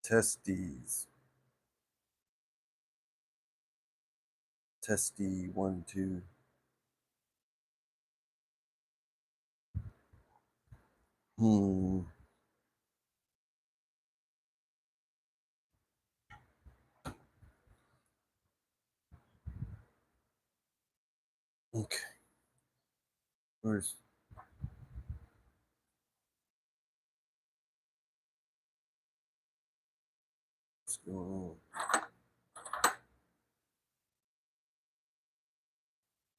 Testes. Testy 1, 2. Okay. What's going on?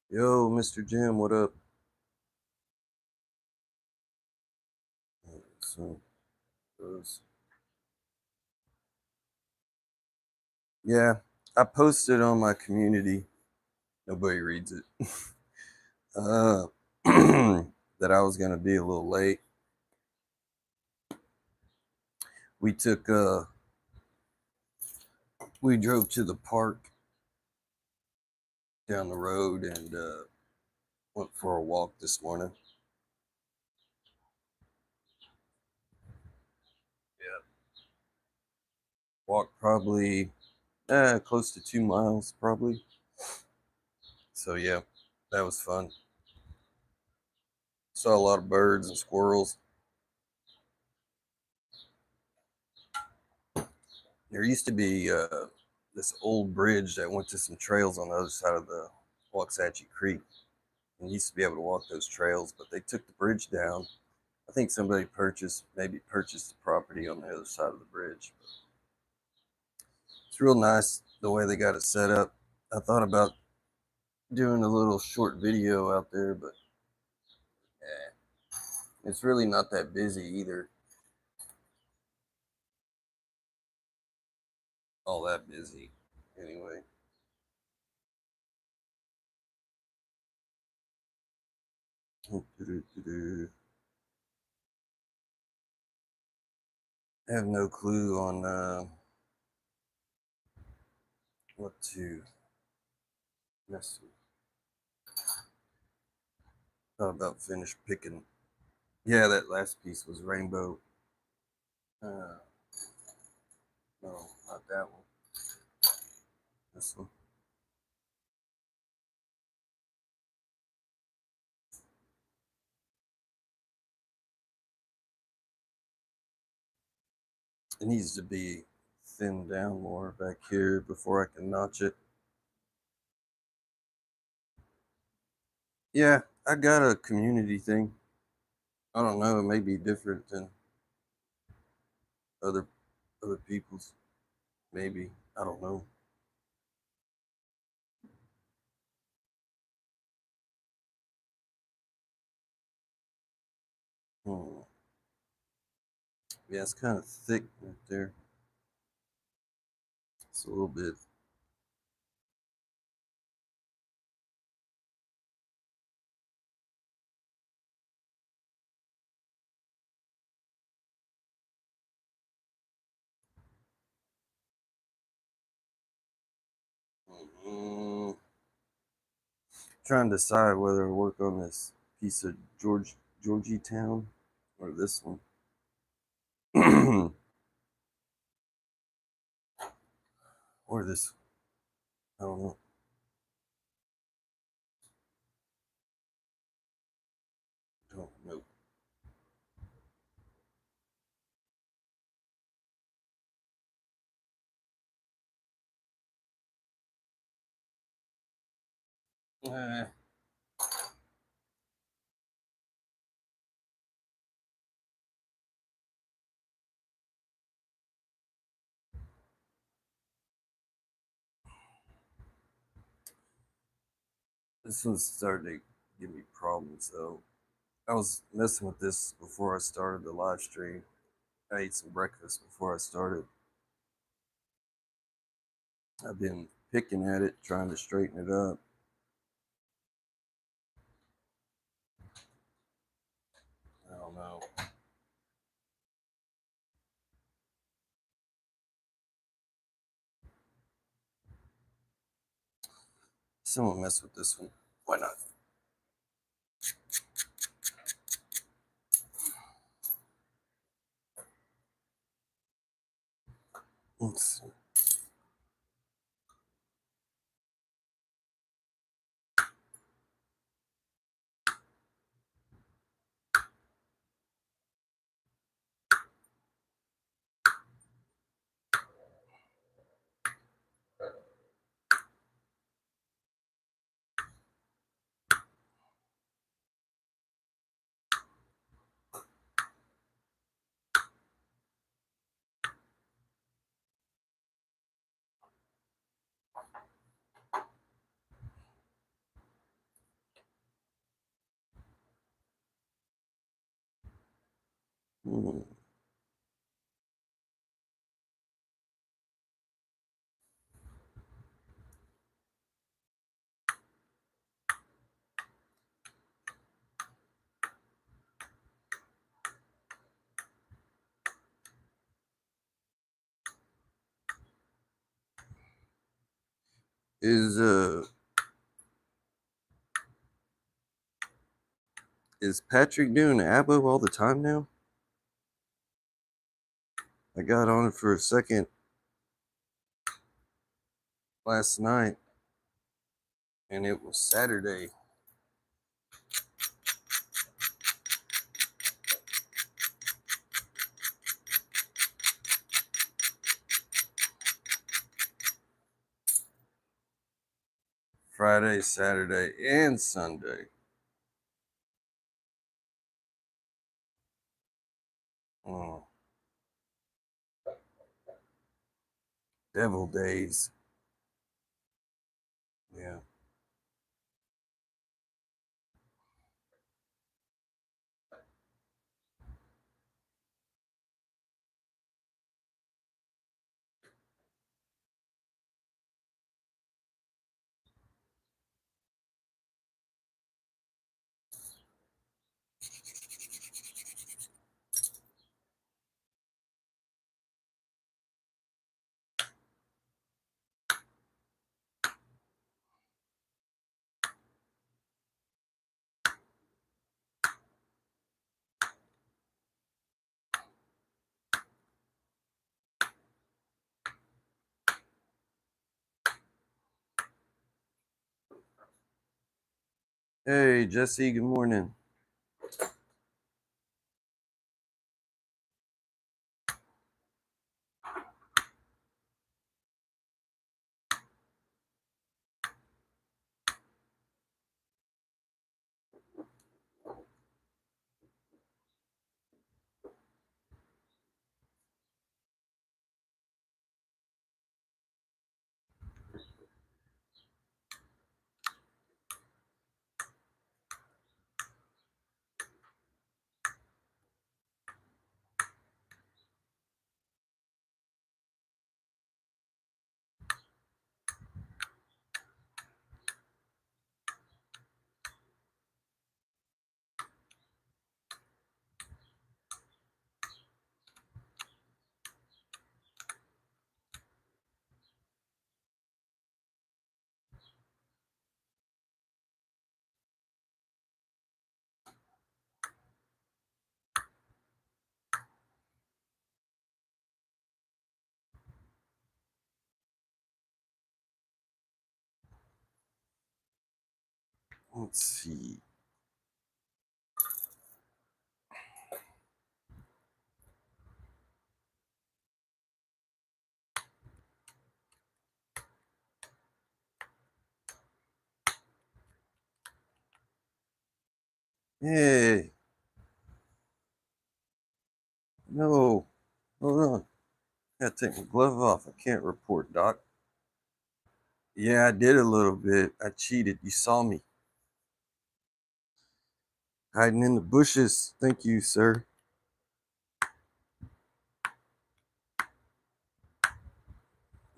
Yo, Mr. Jim, what up? So, yeah, I posted on my community. Nobody reads it. uh, that I was gonna be a little late. We took we drove to the park down the road and went for a walk this morning. Yeah, walked probably close to 2 miles, probably. So yeah, that was fun. Saw a lot of birds and squirrels. There used to be this old bridge that went to some trails on the other side of the Waxahachie Creek. And you used to be able to walk those trails, but they took the bridge down. I think somebody maybe purchased the property on the other side of the bridge. But it's real nice the way they got it set up. I thought about doing a little short video out there, but it's really not that busy either. All that busy, anyway. I have no clue on what to mess with. Thought about finished picking. Yeah, that last piece was rainbow. Uh, no, not that one. This one. It needs to be thinned down more back here before I can notch it. Yeah, I got a community thing. I don't know, it may be different than other other people's. Maybe. I don't know. Hmm. Yeah, it's kind of thick right there. It's a little bit. Trying to decide whether to work on this piece of Georgie Town or this one. Or this. I don't know. Don't know. Uh, this one's starting to give me problems though. I was messing with this before I started the live stream. I ate some breakfast before I started. I've been picking at it, trying to straighten it up. I don't know. Someone mess with this one. Why not? Let's see. Hmm. Is is Patrick doing Abo all the time now? I got on it for a second last night, and it was Saturday. Friday, Saturday, and Sunday. Oh, devil days. Yeah. Hey, Jesse, good morning. Let's see. Hey, no, hold on. Gotta take my glove off. I can't report, Doc. Yeah, I did a little bit. I cheated. You saw me hiding in the bushes. Thank you, sir.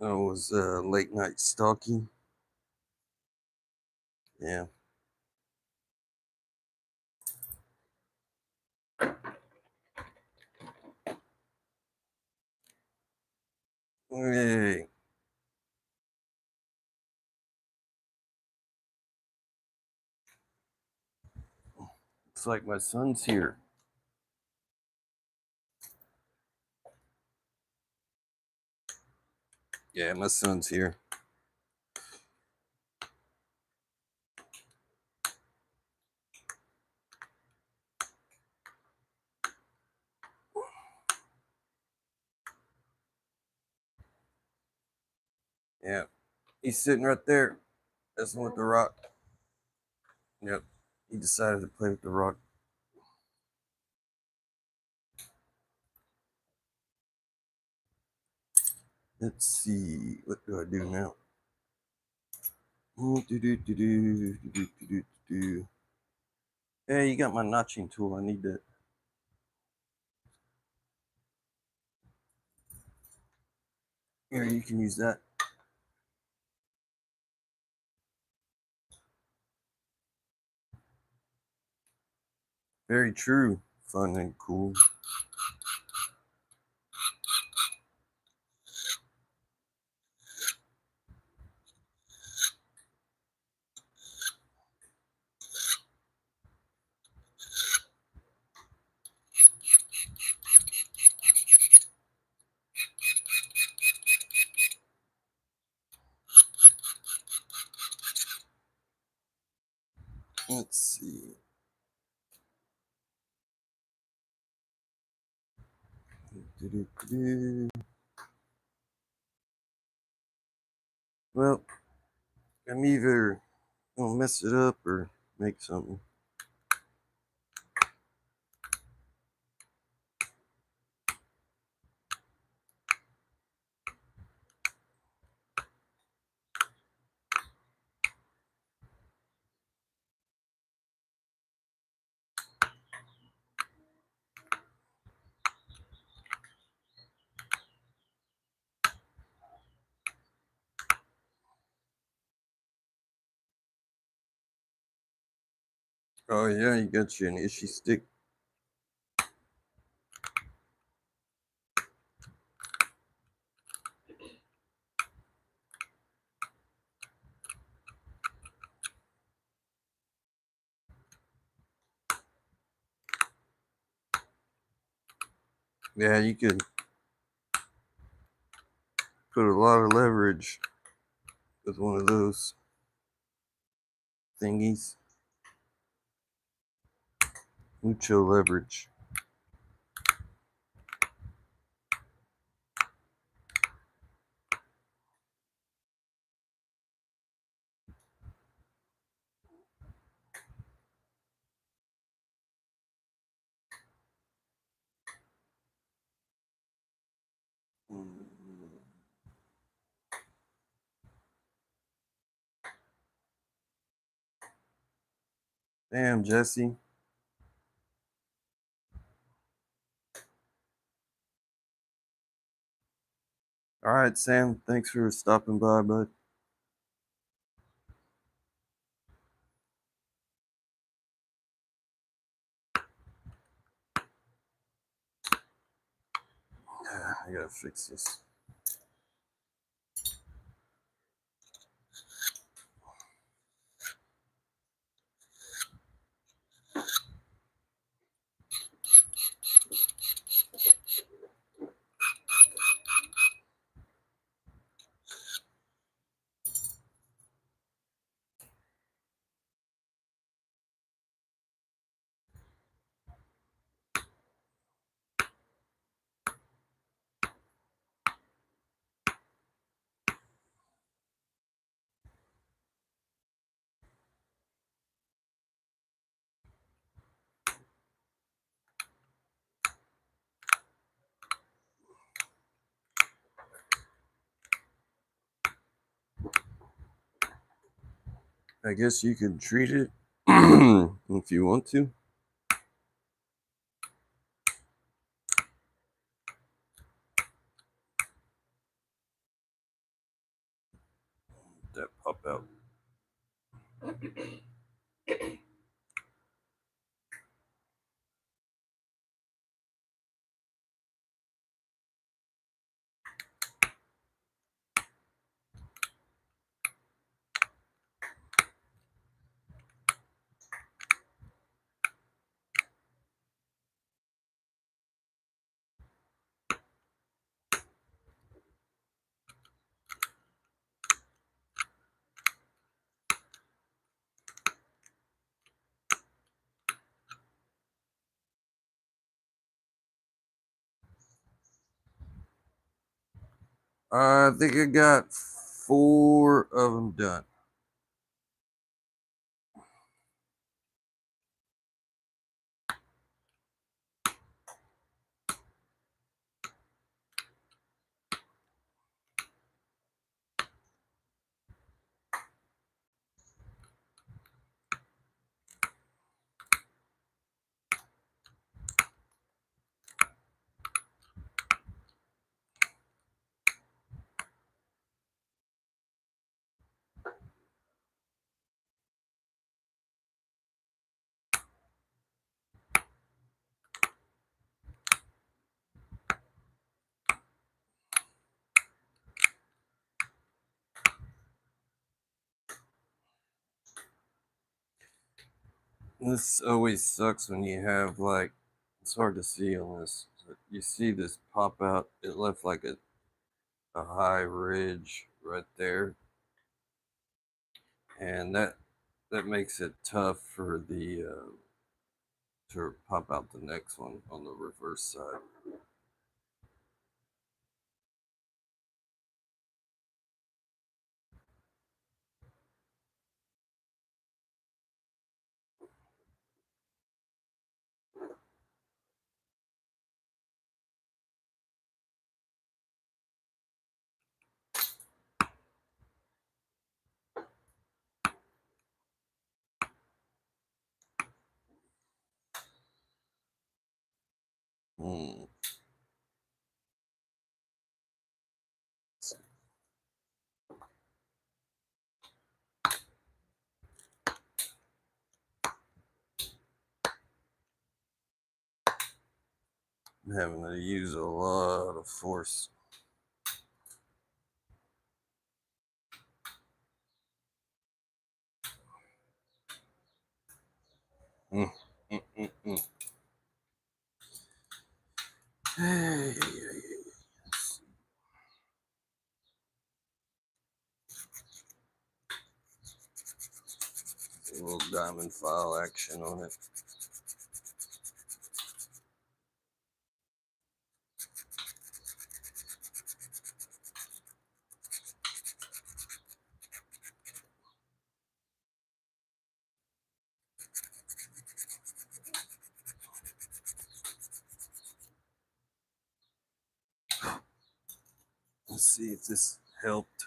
I was late night stalking. Yeah. Hey, looks like my son's here. Yeah, my son's here. Yeah, he's sitting right there, messing with the rock. Yep, he decided to play with the rock. Let's see, what do I do now? Hey, you got my notching tool. I need that. Here, you can use that. Very true. Fun and cool. Let's see. Well, I'm either gonna mess it up or make something. Oh yeah, you got you an ishy stick. Yeah, you could put a lot of leverage with one of those thingies. Mucho leverage. Damn, Jesse. All right, Sam. Thanks for stopping by, bud. I gotta fix this. I guess you could treat it if you want to. That pop out. I think I got 4 of them done. This always sucks when you have like, it's hard to see on this. You see this pop out. It left like a high ridge right there, and that makes it tough for the to pop out the next one on the reverse side. Hmm. I'm having to use a lot of force. Mm, mm, mm, mm. Hey, a little diamond file action on it. Let's see if this helped.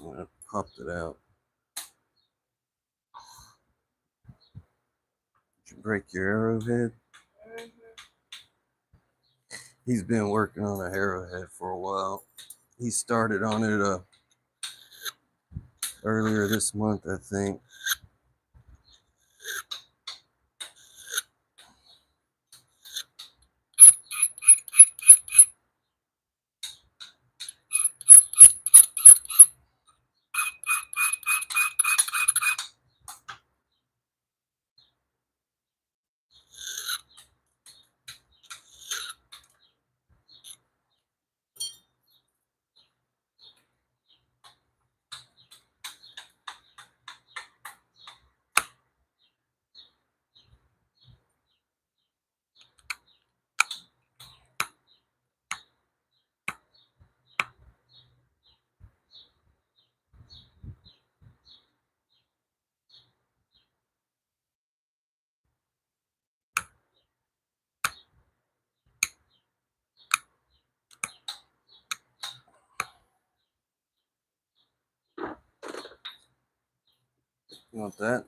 I popped it out. Did you break your arrowhead? He's been working on a arrowhead for a while. He started on it earlier this month, I think. You want that?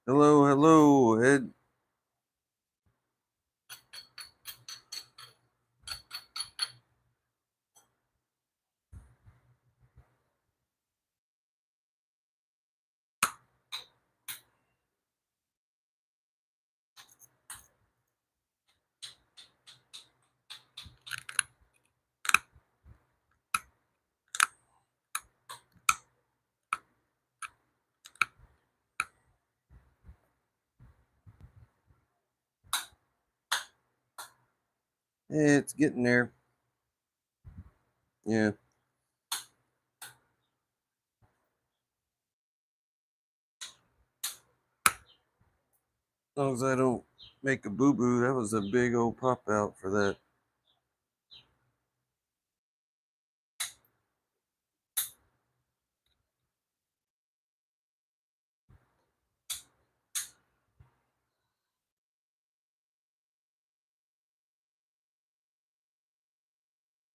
Hello, hello, Ed. Yeah, it's getting there. Yeah. As long as I don't make a boo-boo, that was a big old pop out for that.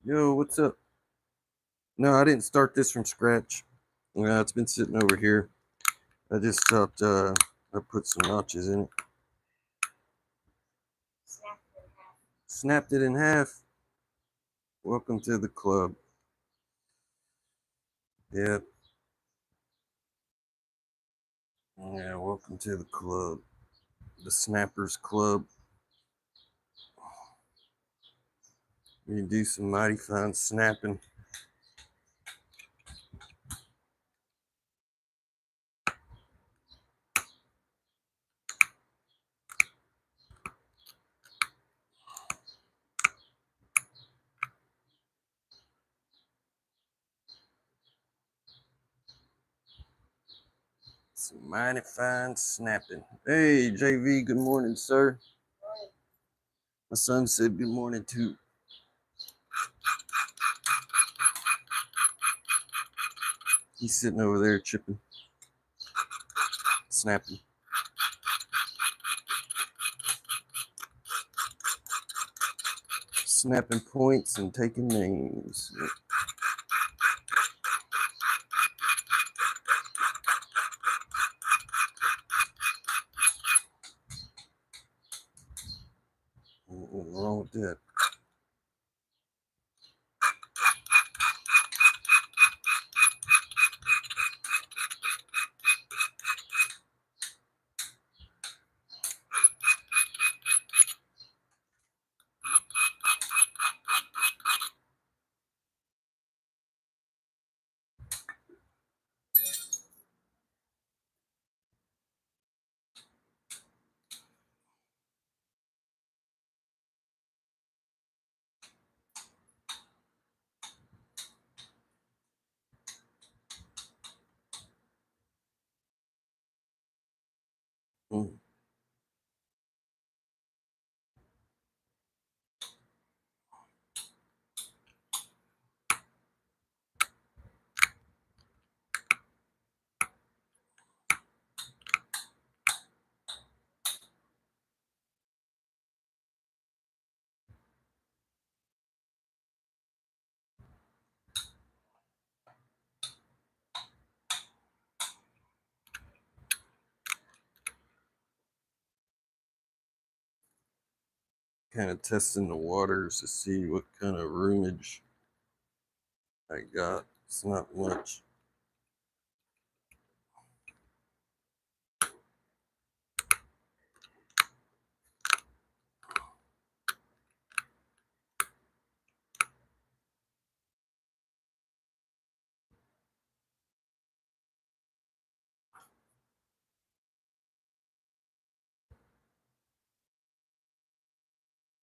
Yo, what's up? No, I didn't start this from scratch. Yeah, it's been sitting over here. I just thought I put some notches in it. Snapped it in half. Welcome to the club. Yeah. Yeah, welcome to the club. The Snappers Club. We can do some mighty fine snapping. Some mighty fine snapping. Hey, JV, good morning, sir. My son said good morning, too. He's sitting over there chipping, snapping. Snapping points and taking names. What's wrong with that? Mm. Kind of testing the waters to see what kind of roomage I got. It's not much.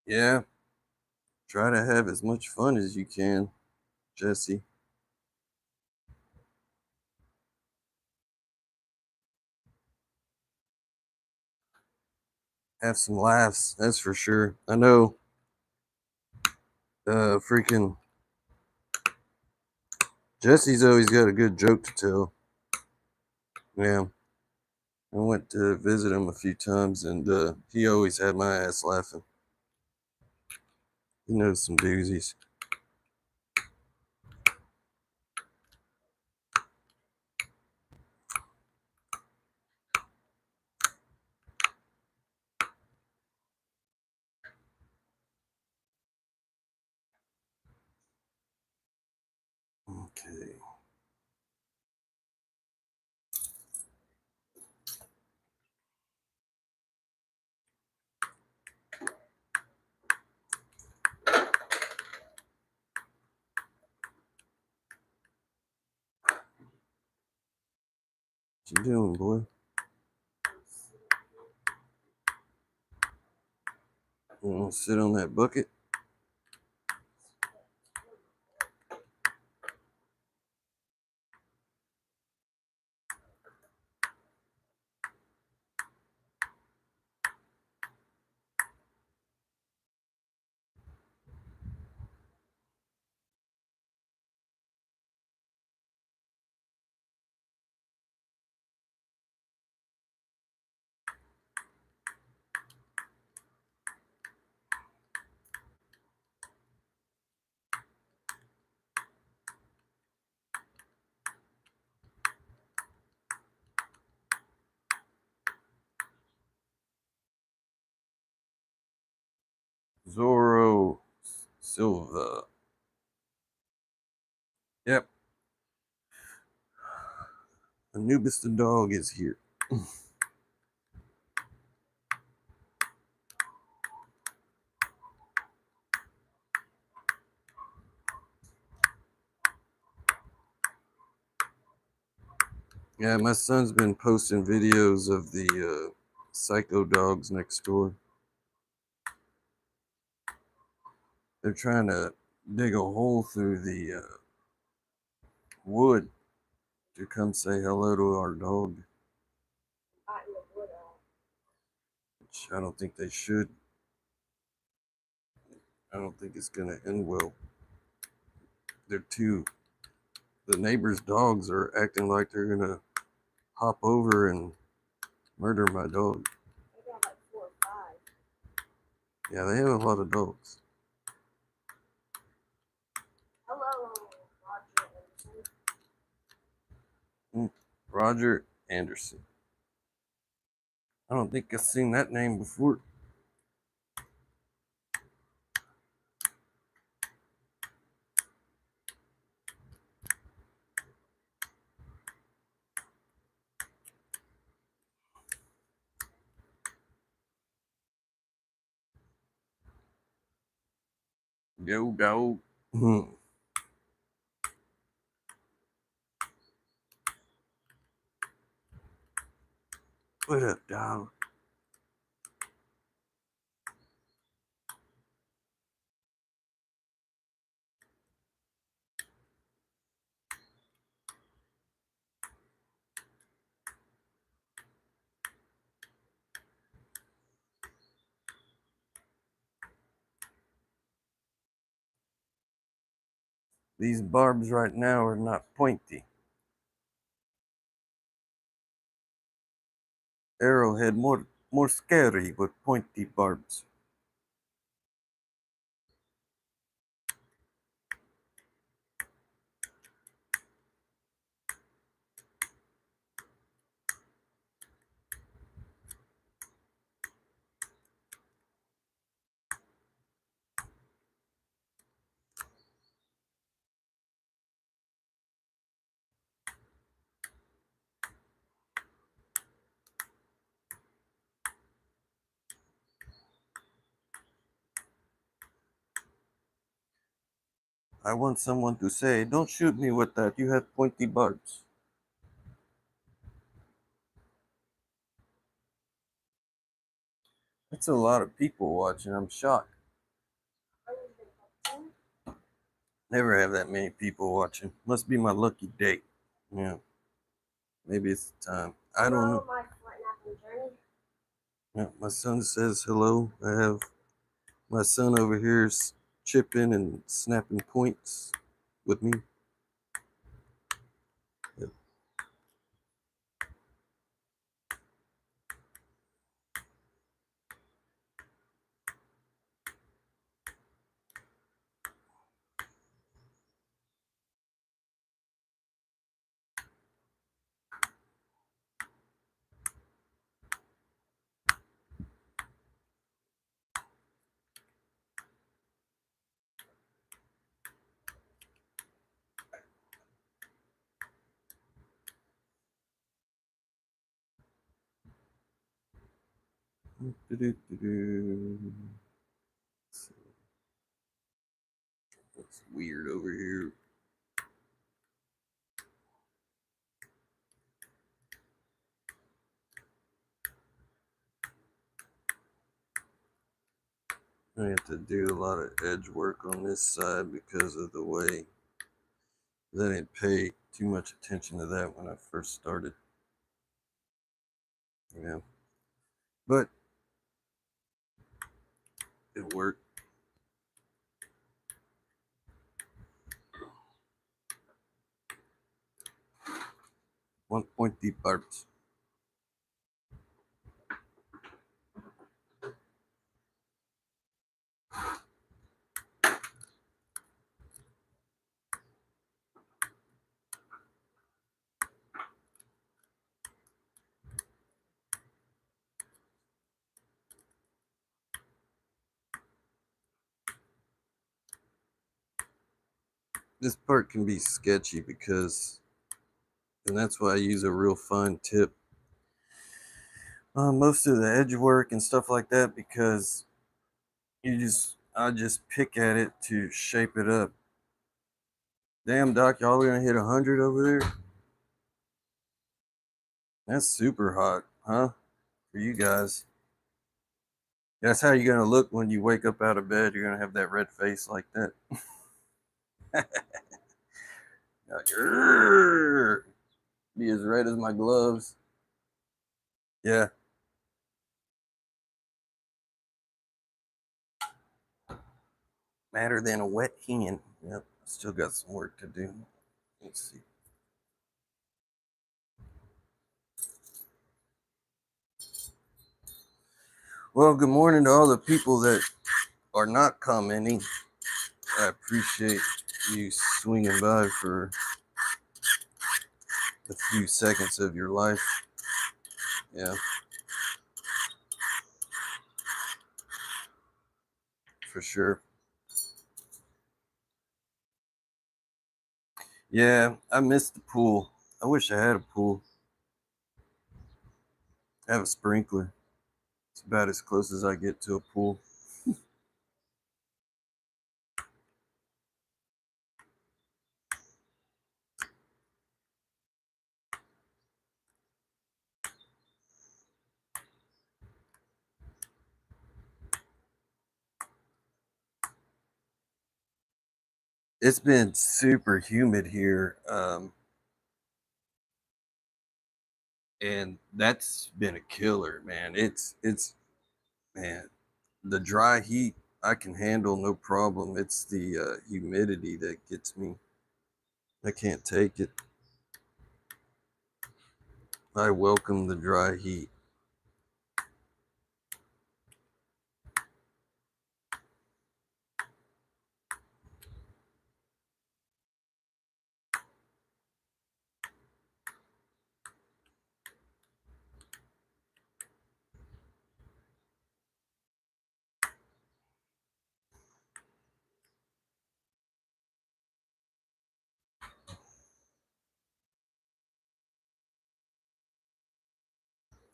Yeah, try to have as much fun as you can, Jesse. Have some laughs, that's for sure. I know freaking Jesse's always got a good joke to tell. Yeah. I went to visit him a few times and he always had my ass laughing. He knows some doozies. Okay. What you doing, boy? You want to sit on that bucket? Zorro Silva. Yep. Anubis the dog is here. Yeah, my son's been posting videos of the psycho dogs next door. They're trying to dig a hole through the wood to come say hello to our dog. Which I don't think they should. I don't think it's going to end well. The neighbor's dogs are acting like they're going to hop over and murder my dog. They got like 4 or 5. Yeah, they have a lot of dogs. Hello, Roger Anderson. Roger Anderson. I don't think I've seen that name before. Go, dog. What up, dog? These barbs right now are not pointy. Arrowhead more scary with pointy barbs. I want someone to say, "Don't shoot me with that. You have pointy barbs." That's a lot of people watching. I'm shocked. Never have that many people watching. Must be my lucky day. Yeah. Maybe it's the time. I don't know. Yeah, my son says hello. I have my son over here chipping and snapping points with me. Yep. It's weird over here. I have to do a lot of edge work on this side because of the way I didn't pay too much attention to that when I first started. Yeah. But it worked. One point deep barbs. this part can be sketchy because, and that's why I use a real fine tip on most of the edge work and stuff like that, because I just pick at it to shape it up. Damn, Doc, y'all gonna hit 100 over there? That's super hot, huh? For you guys. That's how you're gonna look when you wake up out of bed. You're gonna have that red face like that. Like, "Grrr." Be as red as my gloves. Yeah, madder than a wet hen. Yep, still got some work to do. Let's see. Well, good morning to all the people that are not commenting. I appreciate you swinging by for a few seconds of your life. Yeah, for sure. Yeah, I missed the pool. I wish I had a pool. I have a sprinkler. It's about as close as I get to a pool. It's been super humid here, and that's been a killer, man. It's man, the dry heat I can handle no problem. It's the humidity that gets me. I can't take it. I welcome the dry heat.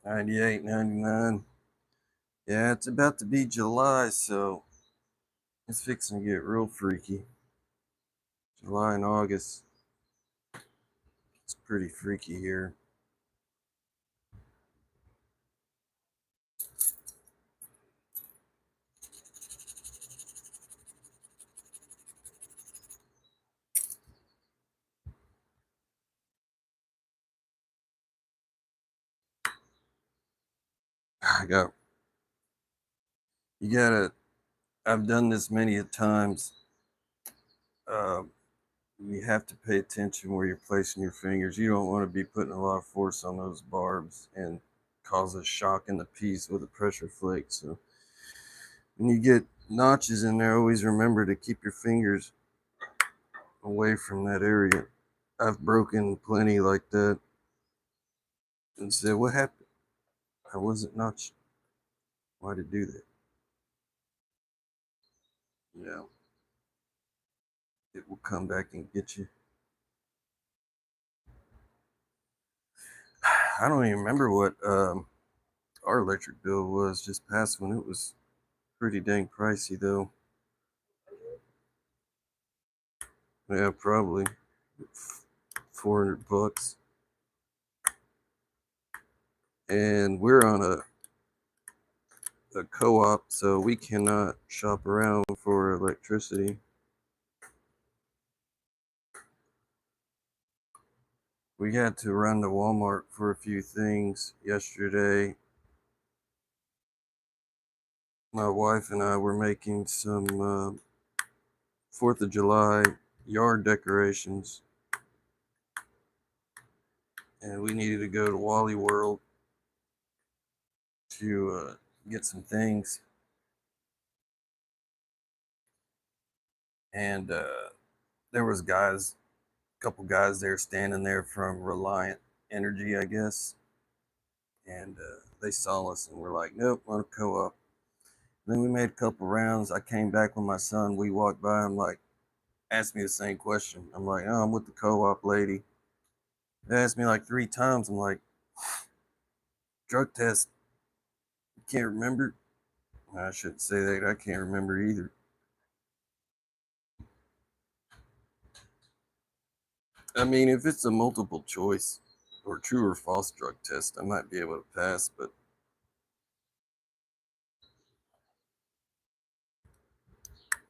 '98, '99. Yeah, it's about to be July, so it's fixing to get real freaky. July and August, it's pretty freaky here. I got, you gotta, I've done this many a times. Uh, you have to pay attention where you're placing your fingers. You don't want to be putting a lot of force on those barbs and cause a shock in the piece with a pressure flake. So when you get notches in there, always remember to keep your fingers away from that area. I've broken plenty like that and said, "What happened? I wasn't notched. Why did do that?" Yeah, it will come back and get you. I don't even remember what our electric bill was just past when it was pretty dang pricey though. Yeah, probably $400. And we're on a co-op, so we cannot shop around for electricity. We had to run to Walmart for a few things yesterday. My wife and I were making some 4th of July yard decorations, and we needed to go to Wally World to get some things. And there was a couple guys there standing there from Reliant Energy, I guess, and they saw us and were like, "Nope, on a co-op." Then we made a couple rounds. I came back with my son. We walked by. I'm like, asked me the same question. I'm like, oh, I'm with the co-op lady. They asked me like 3 times. I'm like, drug test. You can't remember? I shouldn't say that. I can't remember either. I mean, if it's a multiple choice or true or false drug test, I might be able to pass, but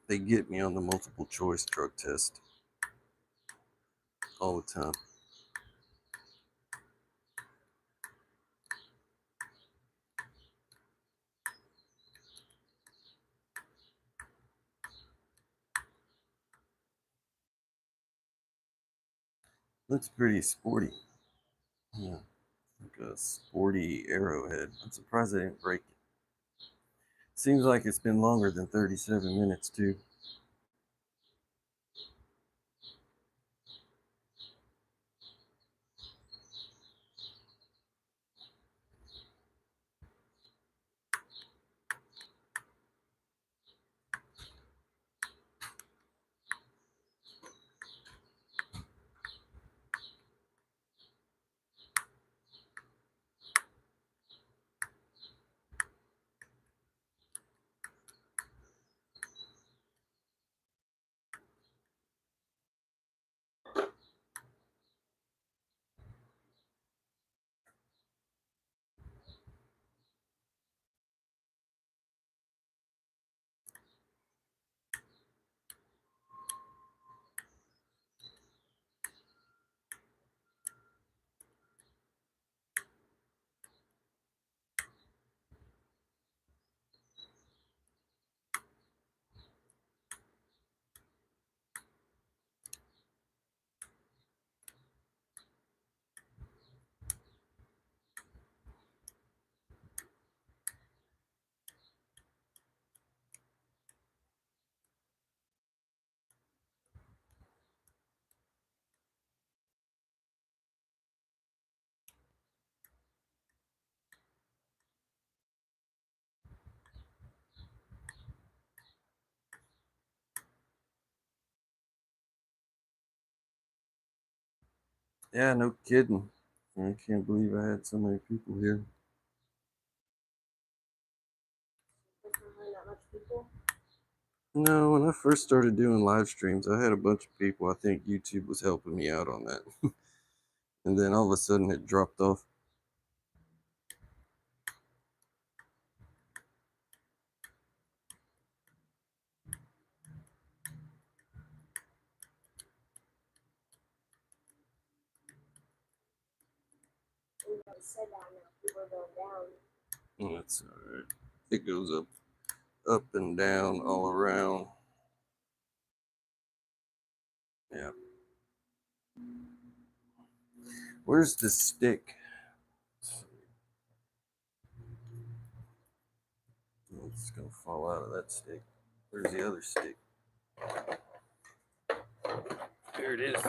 they get me on the multiple choice drug test all the time. Looks pretty sporty. Yeah, like a sporty arrowhead. I'm surprised I didn't break it. Seems like it's been longer than 37 minutes, too. Yeah, no kidding. I can't believe I had so many people here. There's not really that much people. No, when I first started doing live streams, I had a bunch of people. I think YouTube was helping me out on that. And then all of a sudden it dropped off. We already said that now. People are going down. Oh, that's all right. It goes up and down all around. Yeah. Where's the stick? Oh, it's gonna fall out of that stick. Where's the other stick? There it is.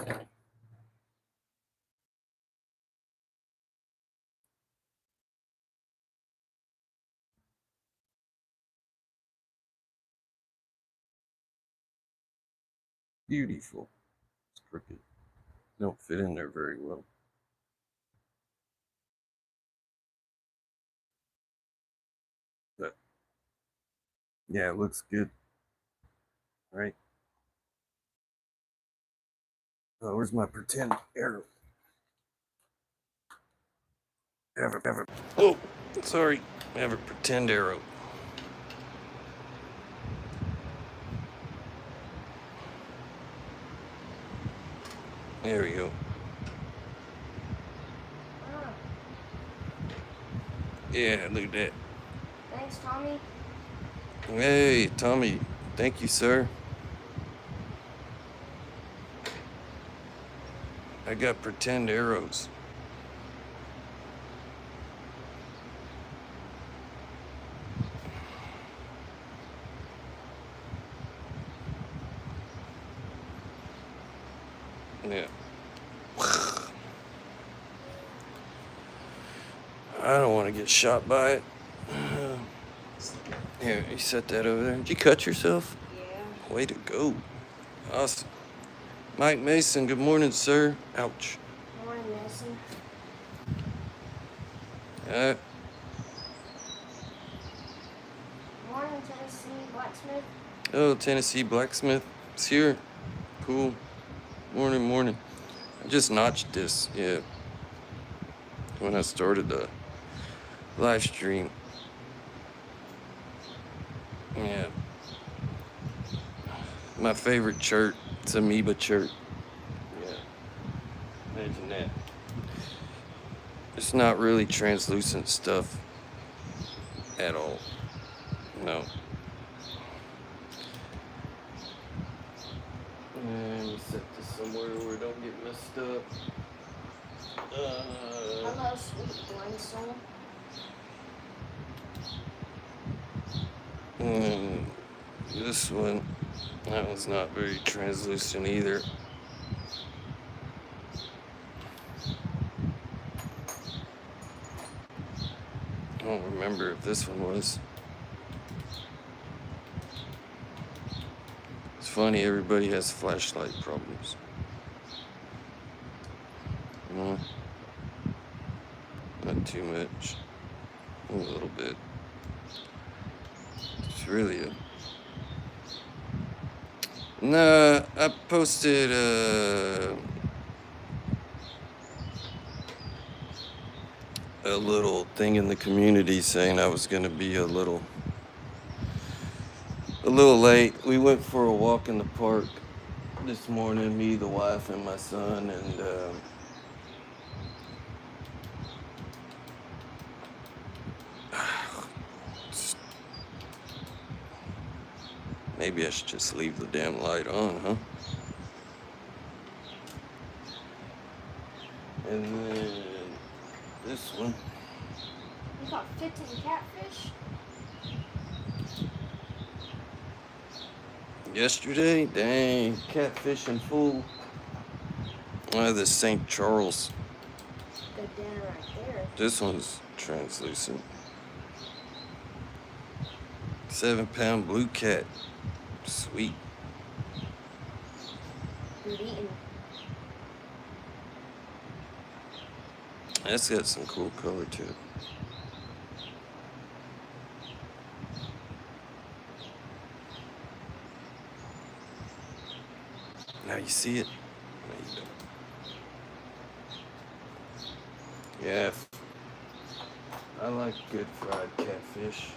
Beautiful. It's crooked. Don't fit in there very well. But yeah, it looks good. Right? Oh, where's my pretend arrow? Have a. Oh, sorry. I have a pretend arrow. There we go. Ah, Yeah, look at that. thanks, Tommy. Hey, Tommy. Thank you, sir. I got pretend arrows. Yeah. I don't want to get shot by it. Here, you set that over there. Did you cut yourself? Yeah. Way to go. Awesome. Mike Mason, good morning, sir. Ouch. Morning, Mason. Morning, Tennessee Blacksmith. Oh, Tennessee Blacksmith is here. Cool. Morning. I just notched this, yeah, when I started the live stream. Yeah. My favorite chert, it's amoeba chert. Yeah. Imagine that. It's not really translucent stuff at all. No. And let me set this somewhere where it don't get messed up. Hello, sweet blind soul. And this one, that one's not very translucent either. I don't remember if this one was. It's funny, everybody has flashlight problems. No, not too much. A little bit. It's really a... Nah, I posted a little thing in the community saying I was gonna be a little late. We went for a walk in the park this morning, me, the wife, and my son, and maybe I should just leave the damn light on, huh? And then this one. You caught 15 catfish? Yesterday, dang, catfishing full. This St. Charles. Good dinner right there. This one's translucent. 7-pound blue cat. Sweet. Good eating. That's got some cool color to it. Now you see it? There you go. Yeah, I like good fried catfish.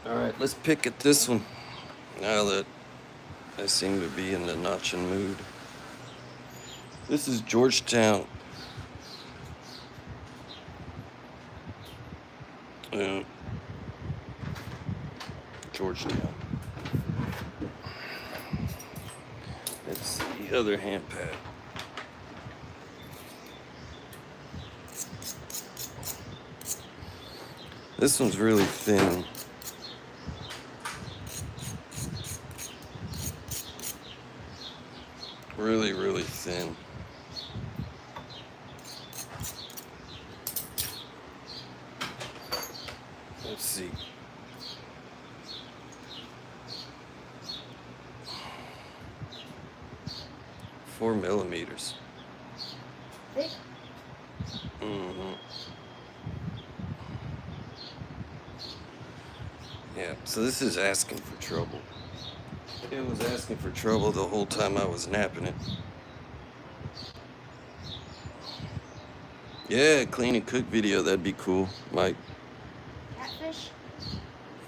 Alright, let's pick at this one. Now that I seem to be in the notching mood. This is Georgetown. Georgetown. That's the other hand pad. This one's really thin. Really thin. Let's see. Four millimeters. Thick? Mm-hmm. Yeah, so this is asking for trouble. It was asking for trouble the whole time I was napping it. Yeah, clean and cook video, that'd be cool, Mike. Catfish?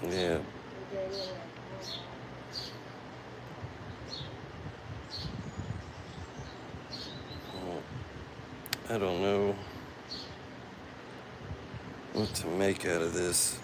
Yeah. I don't know what to make out of this.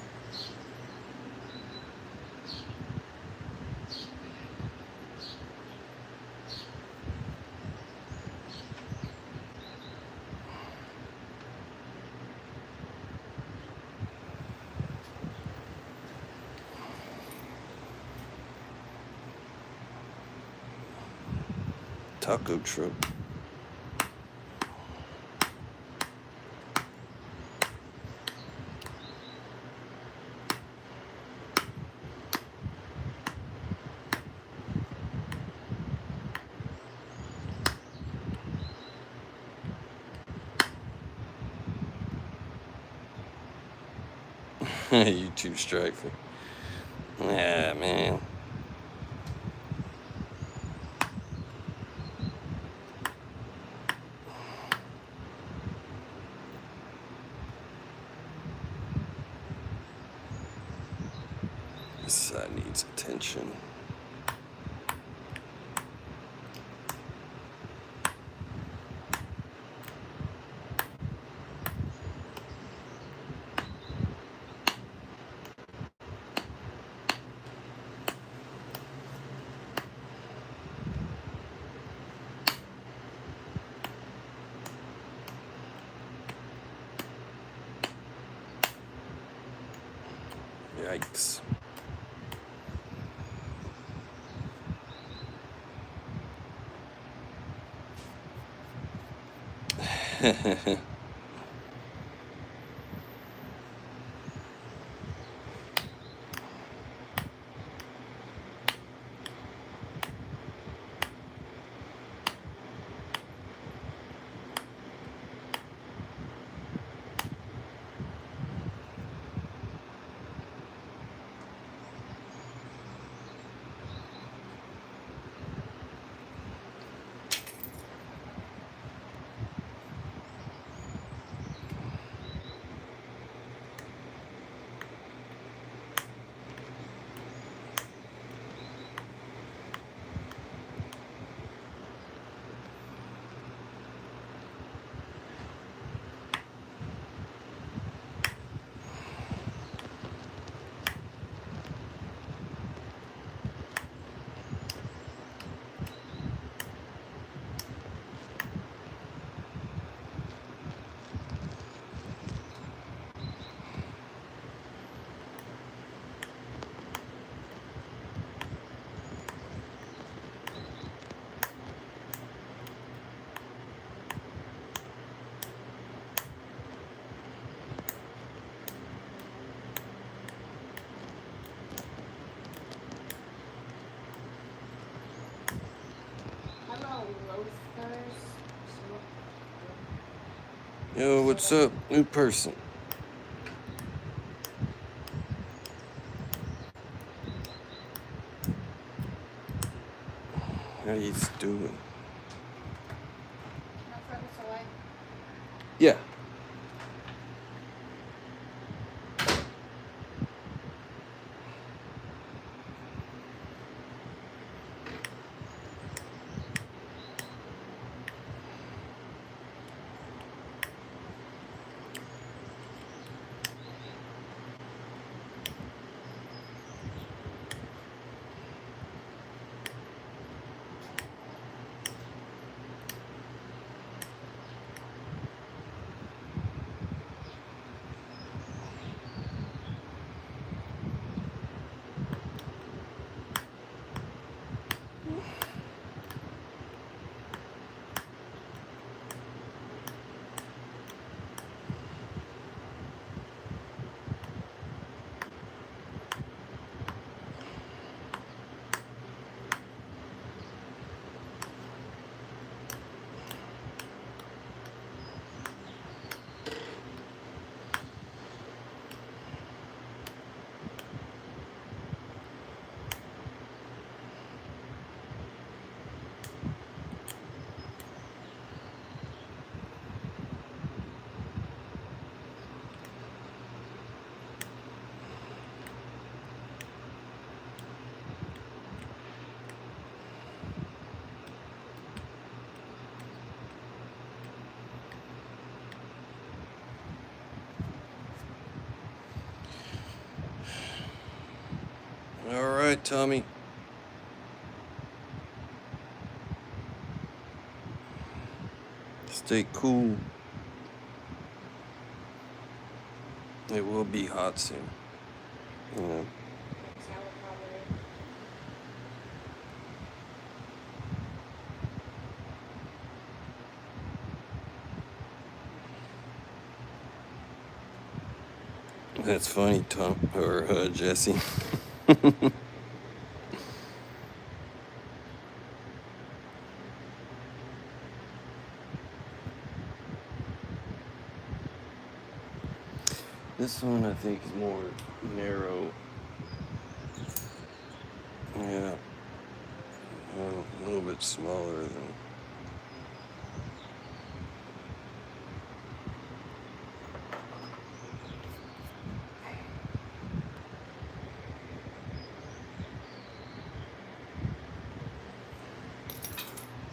Taco truck. You too, Striker. Yeah, man. This side needs attention. Yikes. Yo, what's up, new person? How you doing? Yeah. All right, Tommy. Stay cool. It will be hot soon. Yeah. That's funny, Tom or Jesse. This one I think is more narrow. Yeah, a little bit smaller than.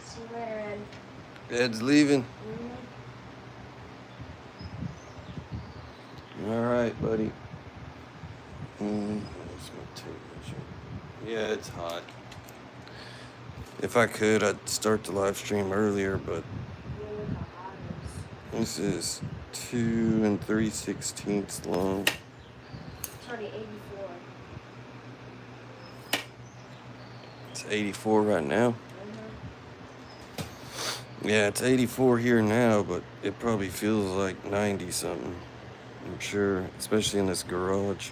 See you later, Ed. Ed's leaving. Mm-hmm. All right, buddy. Where's my tape measure? Yeah, it's hot. If I could, I'd start the live stream earlier, but Look how hot it is. this is 2 3/16 long. It's already 84. It's 84 right now. Mm-hmm. Yeah, it's 84 here now, but it probably feels like 90 something. I'm sure, especially in this garage.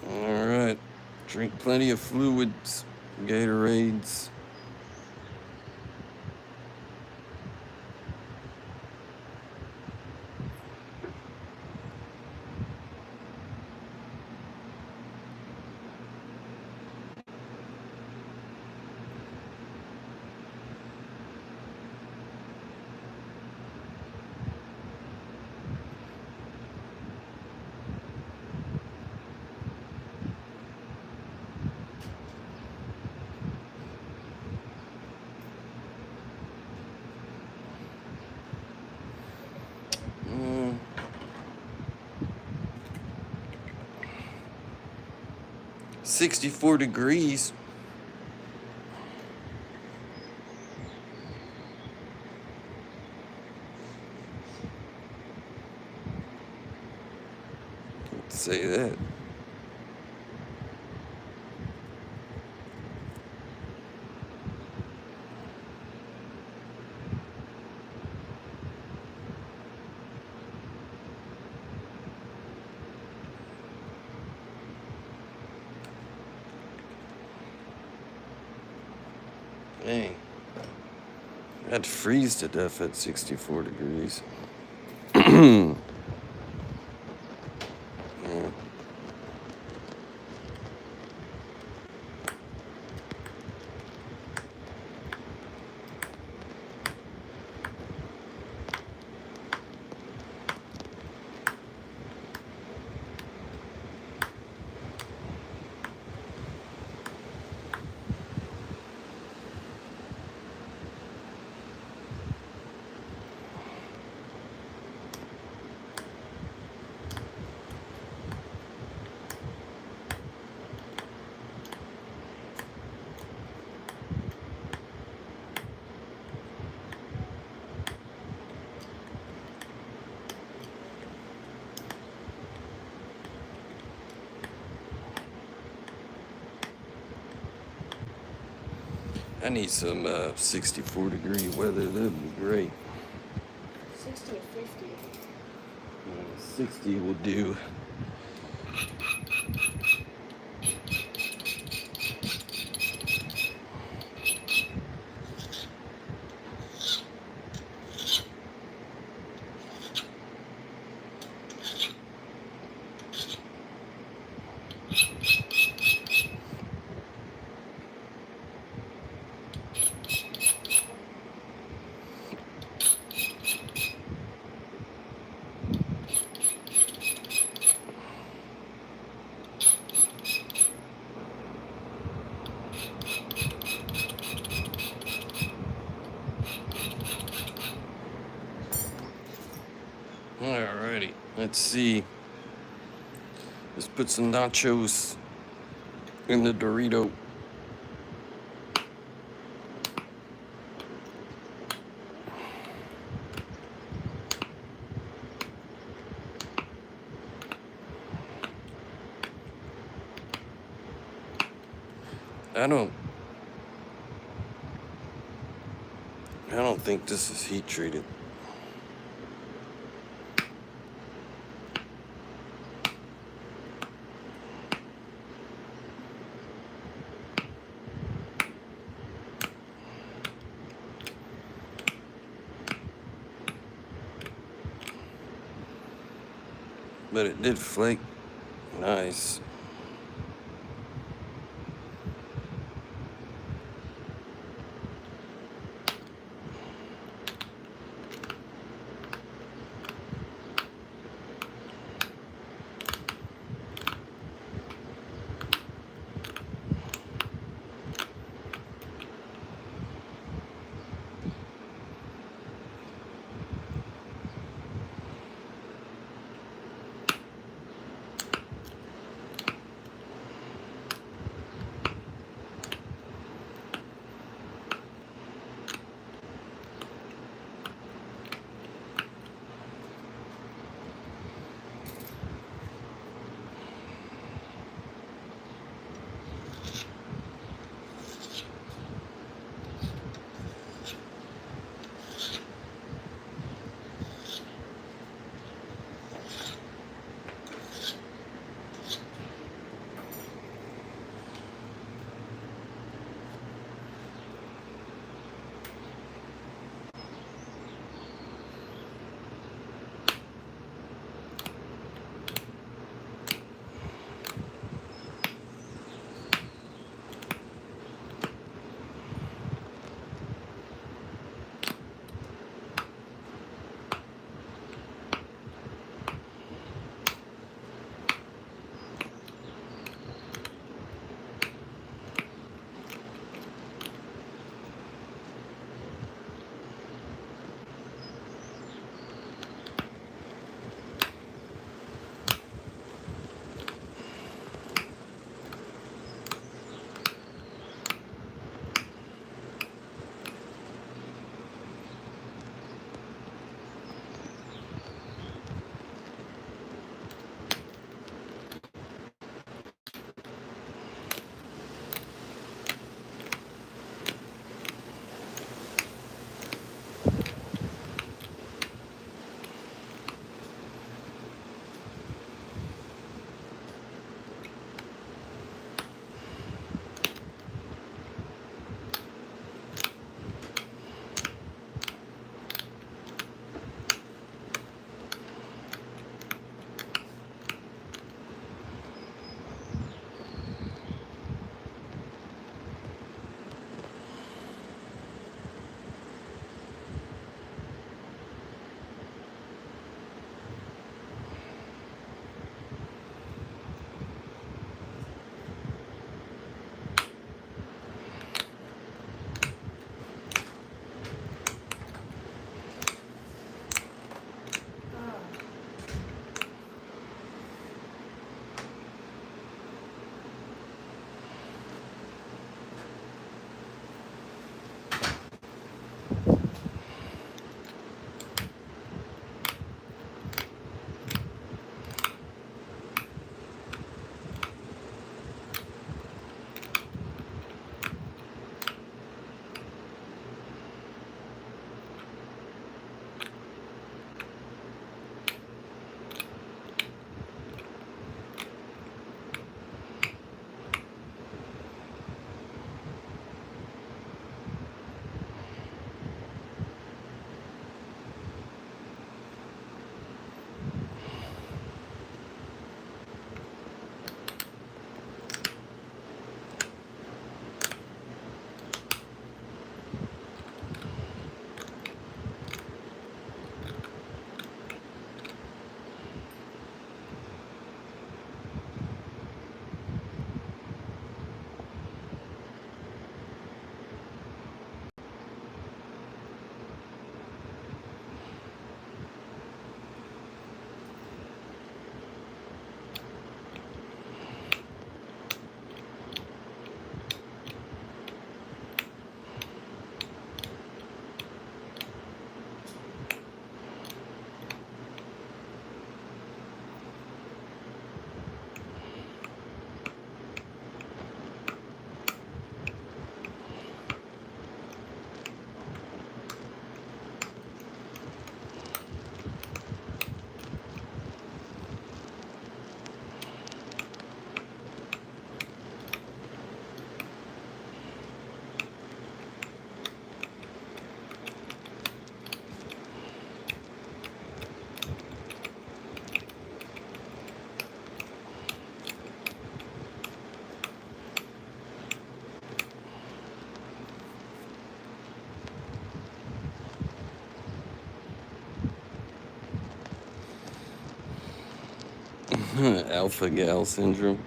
All right, drink plenty of fluids, Gatorades. Mm. 64 degrees. Let's say that. Dang. I'd freeze to death at 64 degrees. Yeah. I need some 64 degree weather. That'd be great. 60 or 50. 60 will do. Alrighty, let's see. Let's put some nachos in the Dorito. I don't think this is heat treated. but it did flake nice. Alpha gal syndrome.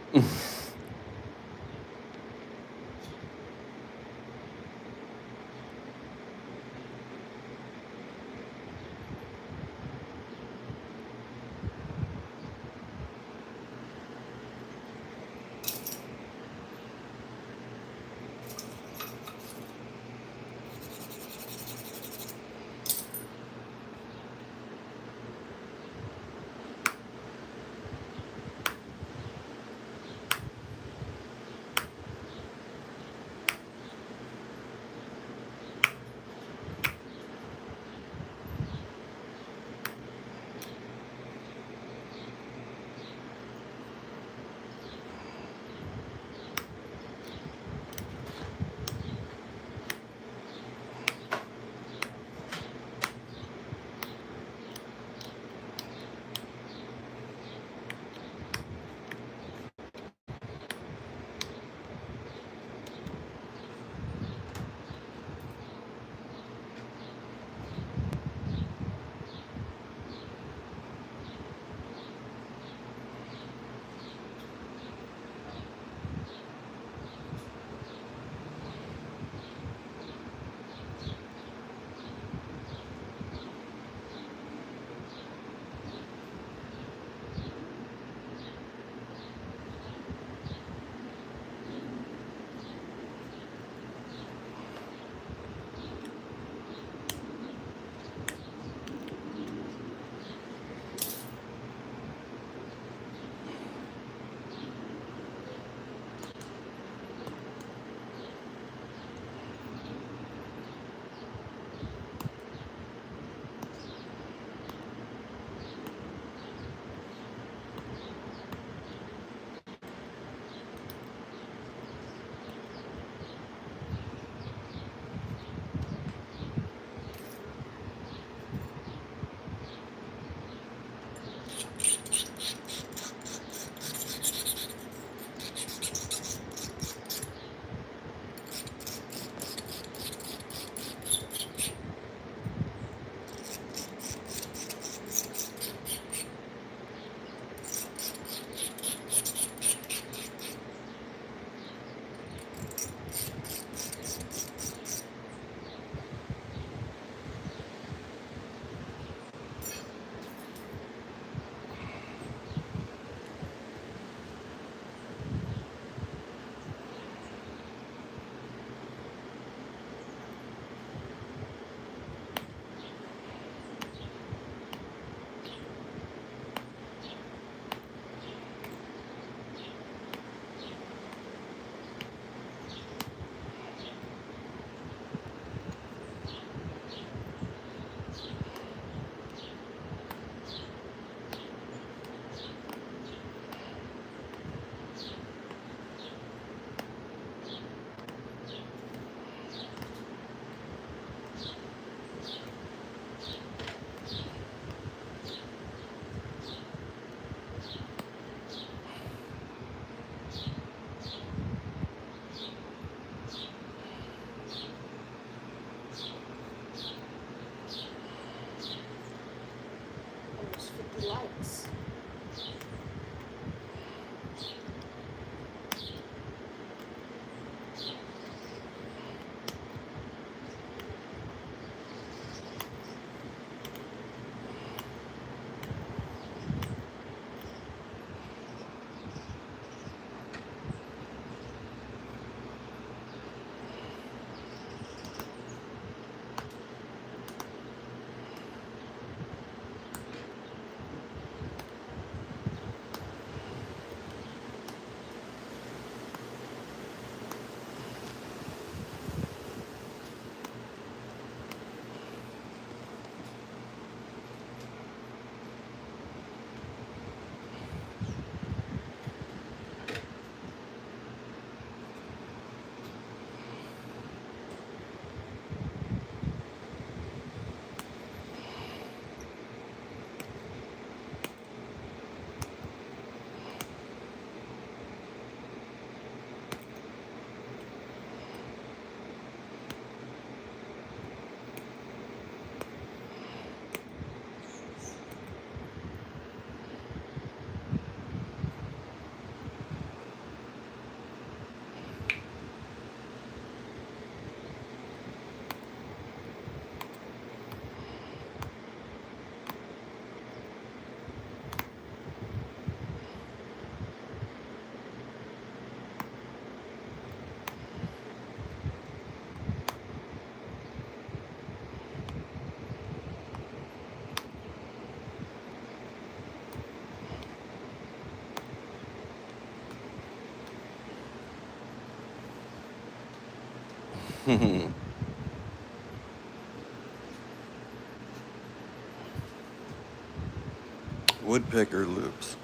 Woodpecker loops.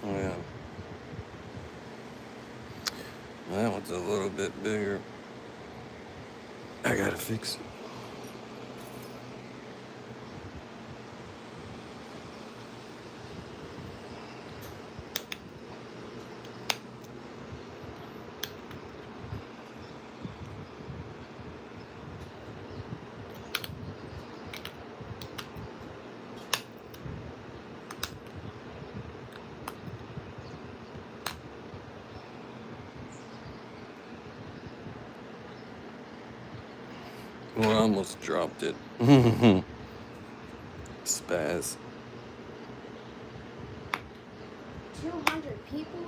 Yeah. That one's a little bit bigger. I gotta fix it. Well, I almost dropped it. Spaz. 200 people?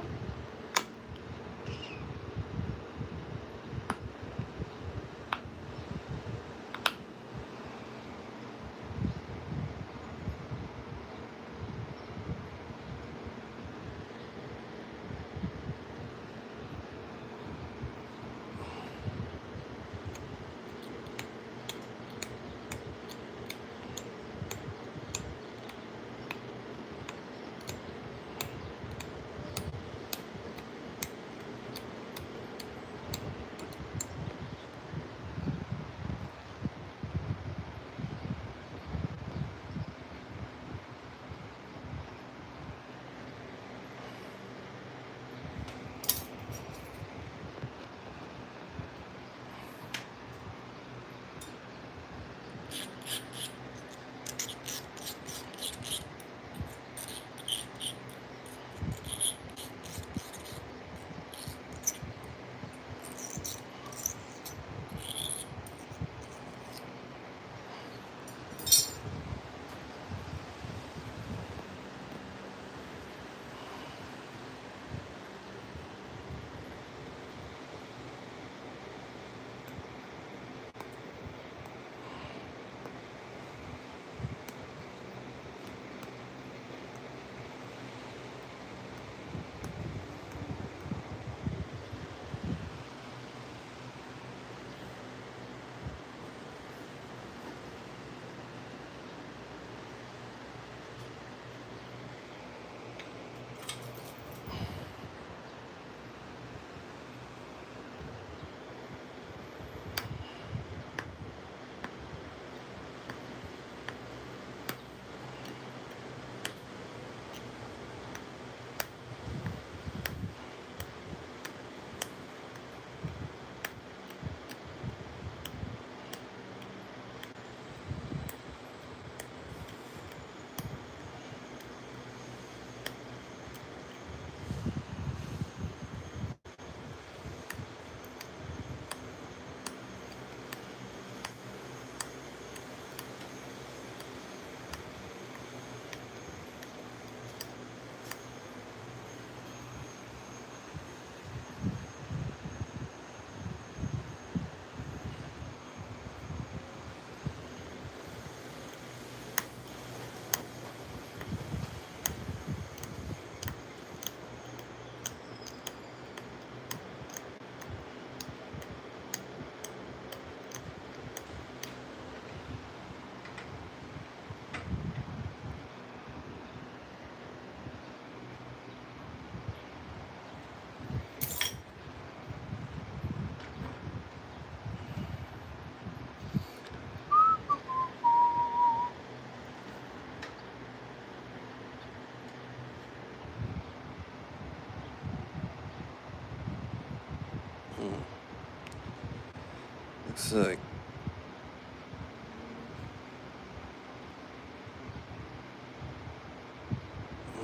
Looks like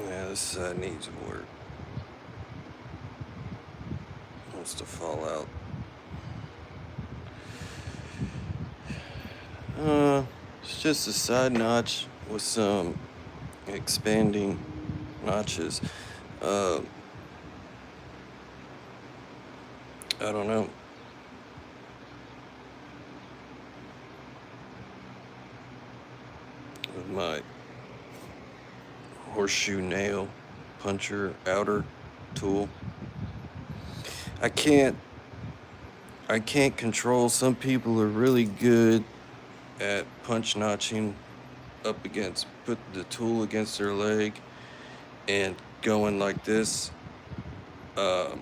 yeah, this side needs work. wants to fall out. It's just a side notch with some expanding notches. I don't know. With my horseshoe nail puncher outer tool. I can't control. Some people are really good at punch notching up against, put the tool against their leg and going like this. I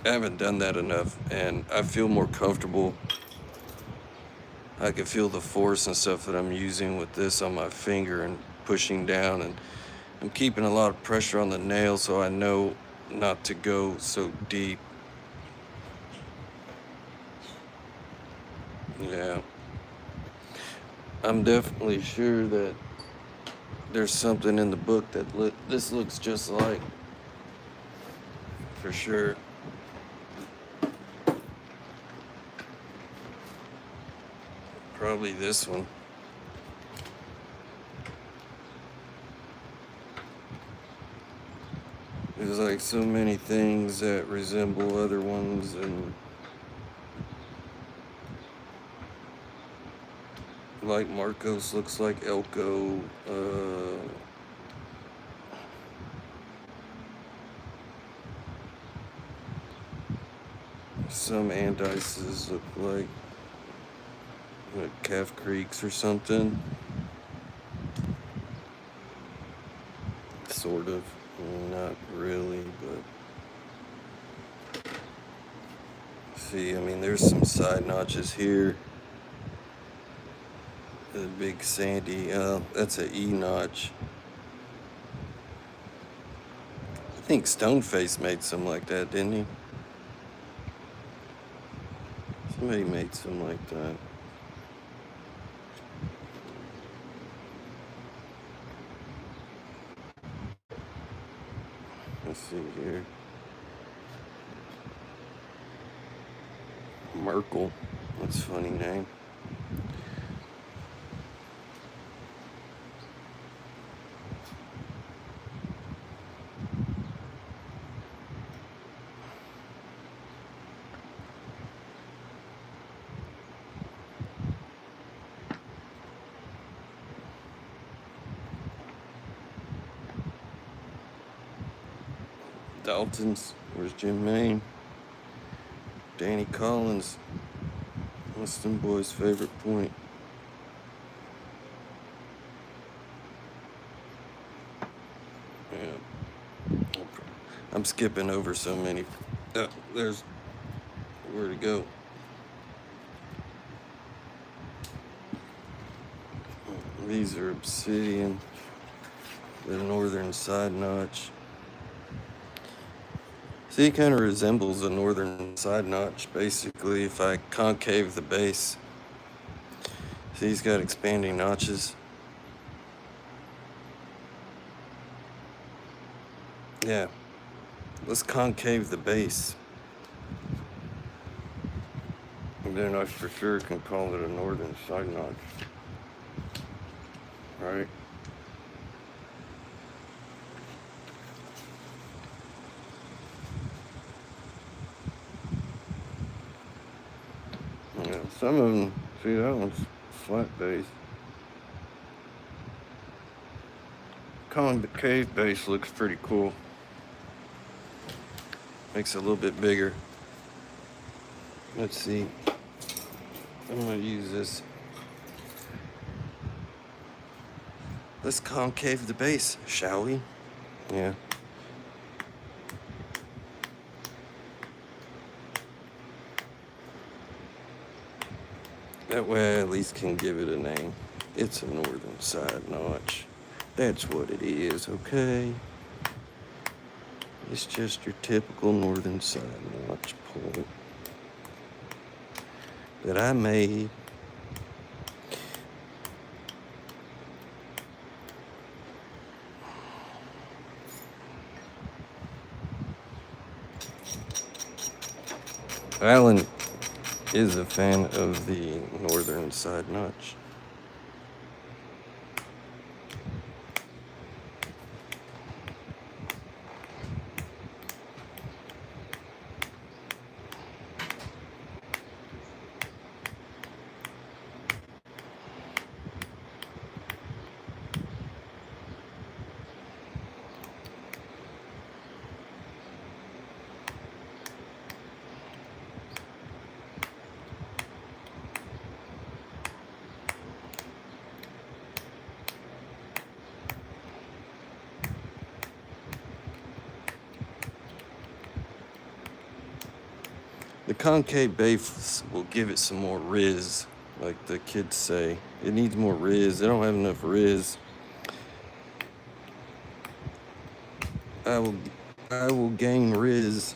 haven't done that enough, and I feel more comfortable. I can feel the force and stuff that I'm using with this on my finger and pushing down, and I'm keeping a lot of pressure on the nail so I know not to go so deep. Yeah. I'm definitely sure that there's something in the book that this looks just like. For sure. Probably this one. There's like so many things that resemble other ones, and like Marcos looks like Elko. Some Andices look like Calf Creeks or something. Sort of. Not really, but see, I mean, there's some side notches here. The big sandy, that's an E notch. I think Stoneface made some like that, didn't he? Somebody made some like that. Let's see here. Merkel. That's a funny name. Dalton's. Where's Jim Maine? Danny Collins. What's them boys' favorite point? Yeah. I'm skipping over so many. There's where to go. These are obsidian. The northern side notch. See, it kind of resembles a northern side notch, basically, if I concave the base. See, he's got expanding notches. Yeah. Let's concave the base. And then I for sure can call it a northern side notch. Right? Yeah, some of them, see, that one's flat base. Concave base looks pretty cool. Makes it a little bit bigger. Let's see. I'm gonna use this. Let's concave the base, shall we? Yeah. That way I at least can give it a name. It's a northern side notch. That's what it is, okay? It's just your typical northern side notch point that I made. Alan is a fan of the northern side notch. The concave base will give it some more riz, like the kids say. It needs more riz. They don't have enough riz. I will gain riz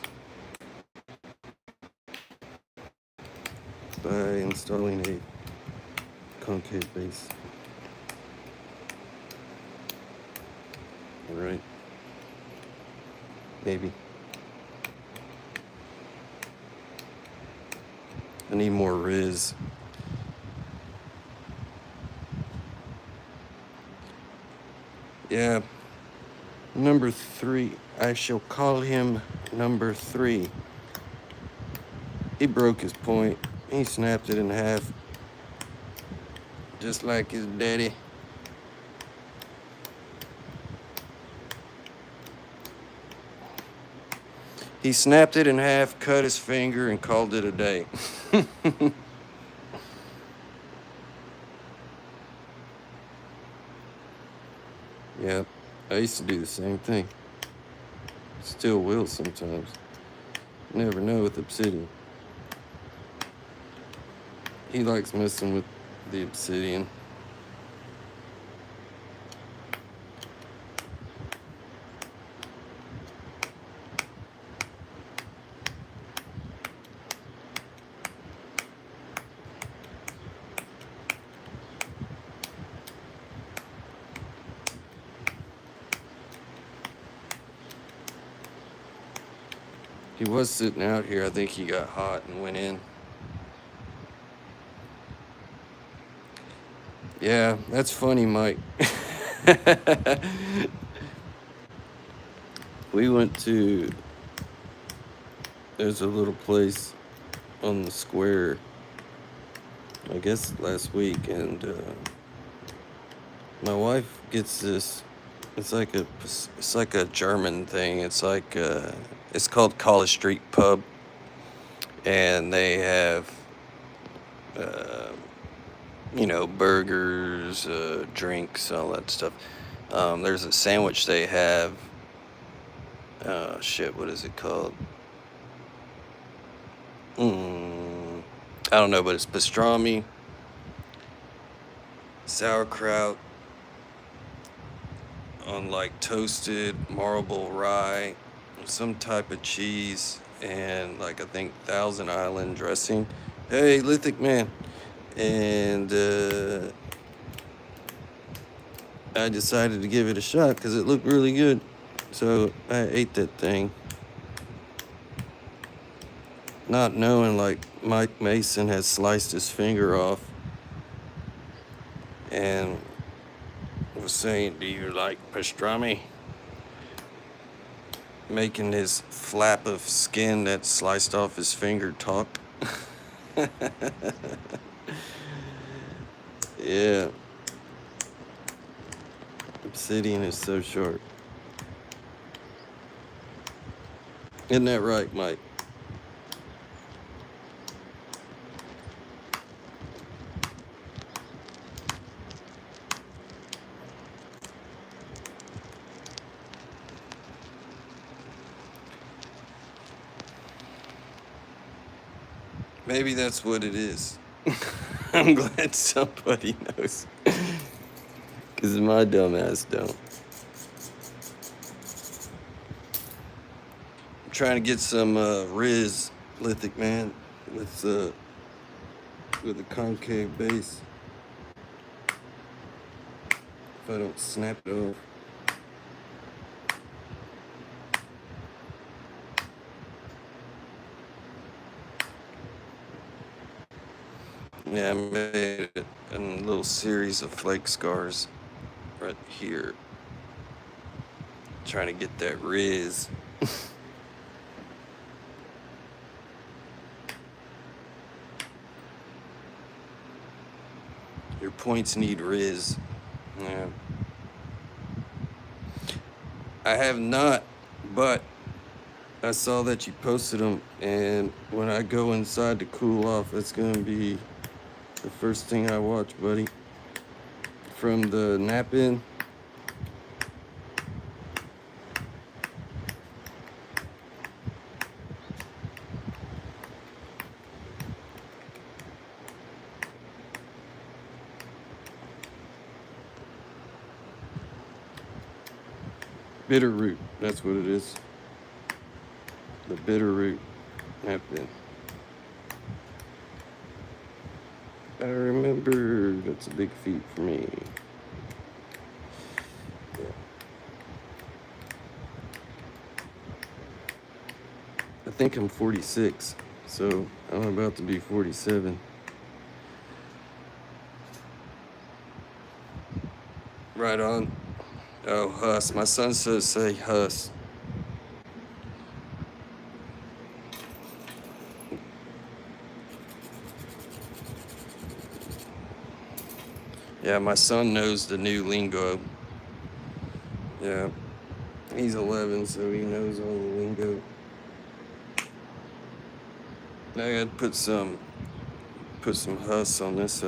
by installing a concave base. All right. Maybe. I need more riz. Yeah. Number 3. I shall call him number 3. He broke his point. He snapped it in half. Just like his daddy. He snapped it in half, cut his finger, and called it a day. Yep, I used to do the same thing. Still will sometimes. Never know with obsidian. He likes messing with the obsidian. He was sitting out here. I think he got hot and went in. Yeah, that's funny, Mike. We went to, there's a little place on the square, I guess last week, and my wife gets this. It's like a German thing. It's like it's called College Street Pub, and they have burgers, drinks, all that stuff. There's a sandwich they have. What is it called? I don't know, but it's pastrami, sauerkraut on like toasted marble rye, some type of cheese, and like I think Thousand Island dressing. Hey, Lithic Man. And I decided to give it a shot because it looked really good. So I ate that thing. Not knowing like Mike Mason has sliced his finger off and was saying, "Do you like pastrami?" Making his flap of skin that sliced off his finger talk. Yeah. Obsidian is so sharp. Isn't that right, Mike? Maybe that's what it is. I'm glad somebody knows. Because my dumb ass don't. I'm trying to get some Riz Lithic Man with a concave base. If I don't snap it off. Yeah, I made a little series of flake scars right here, trying to get that riz. Your points need riz. Yeah. I have not, but I saw that you posted them, and when I go inside to cool off, that's gonna be the first thing I watch, buddy. From the nap in. Bitter root, that's what it is. The bitter root nap in. I remember that's a big feat for me. Yeah. I think I'm 46, so I'm about to be 47. Right on. Oh, Huss. My son says say Huss. Yeah, my son knows the new lingo. Yeah. He's 11, so he knows all the lingo. I gotta put some Huss on this.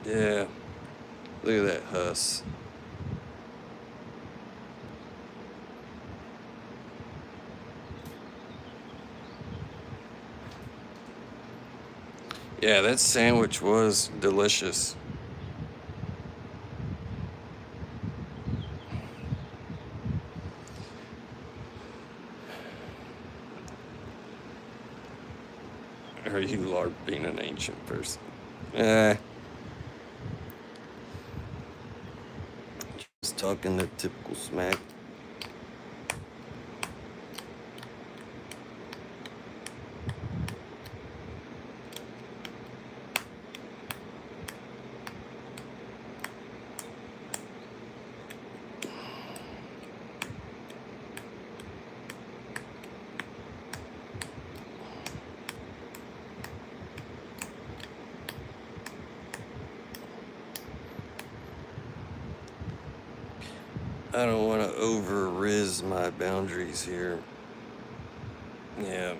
Yeah. Look at that Huss. Yeah, that sandwich was delicious. Are you LARP being an ancient person? Just talking the typical smack. I don't want to over-riz my boundaries here. Yeah.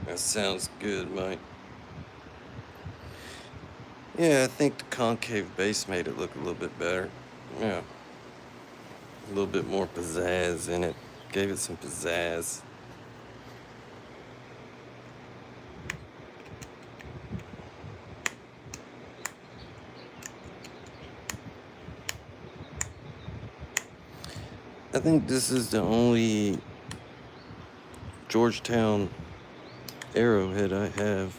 That sounds good, Mike. Yeah, I think the concave base made it look a little bit better. Yeah. A little bit more pizzazz in it. Gave it some pizzazz. I think this is the only Georgetown arrowhead I have.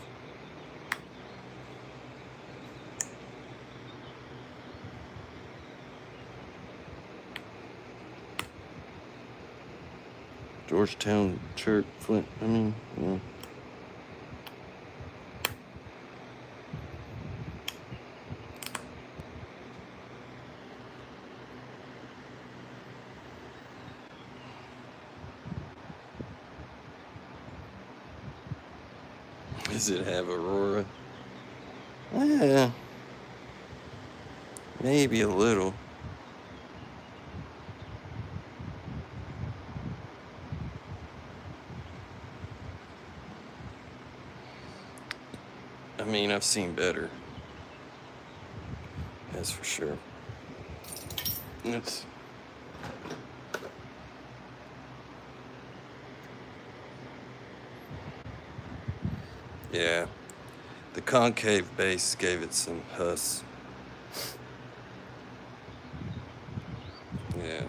Georgetown Church, Flint, yeah. Does it have Aurora? Yeah. Maybe a little. I mean, I've seen better. That's for sure. It's yeah. The concave base gave it some hus. Yeah.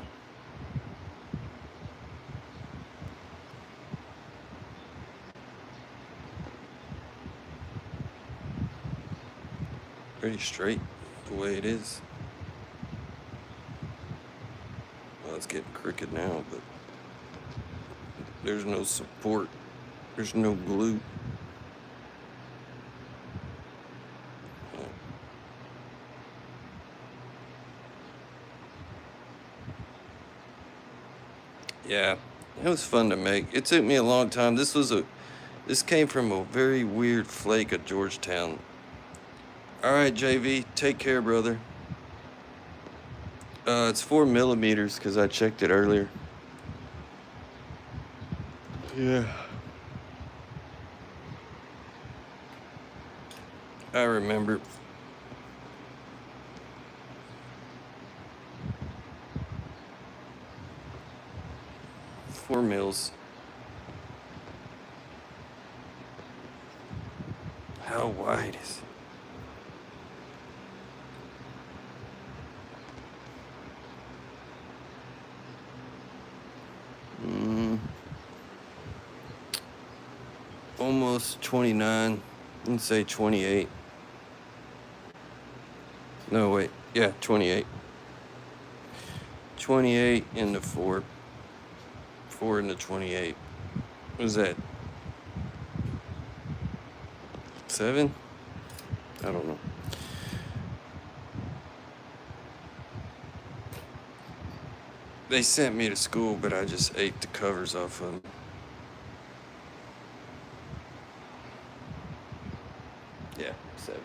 Pretty straight the way it is. Well, it's getting crooked now, but there's no support. There's no glue. Yeah, it was fun to make. It took me a long time. This came from a very weird flake of Georgetown. All right, JV, take care, brother. It's 4 millimeters because I checked it earlier. Yeah. I remember. Four mils. How wide is it? Almost 29. Let's say 28. No, wait. Yeah, 28. 28 into 4. 4 into 28. What is that? 7? I don't know. They sent me to school, but I just ate the covers off of them. Yeah, 7.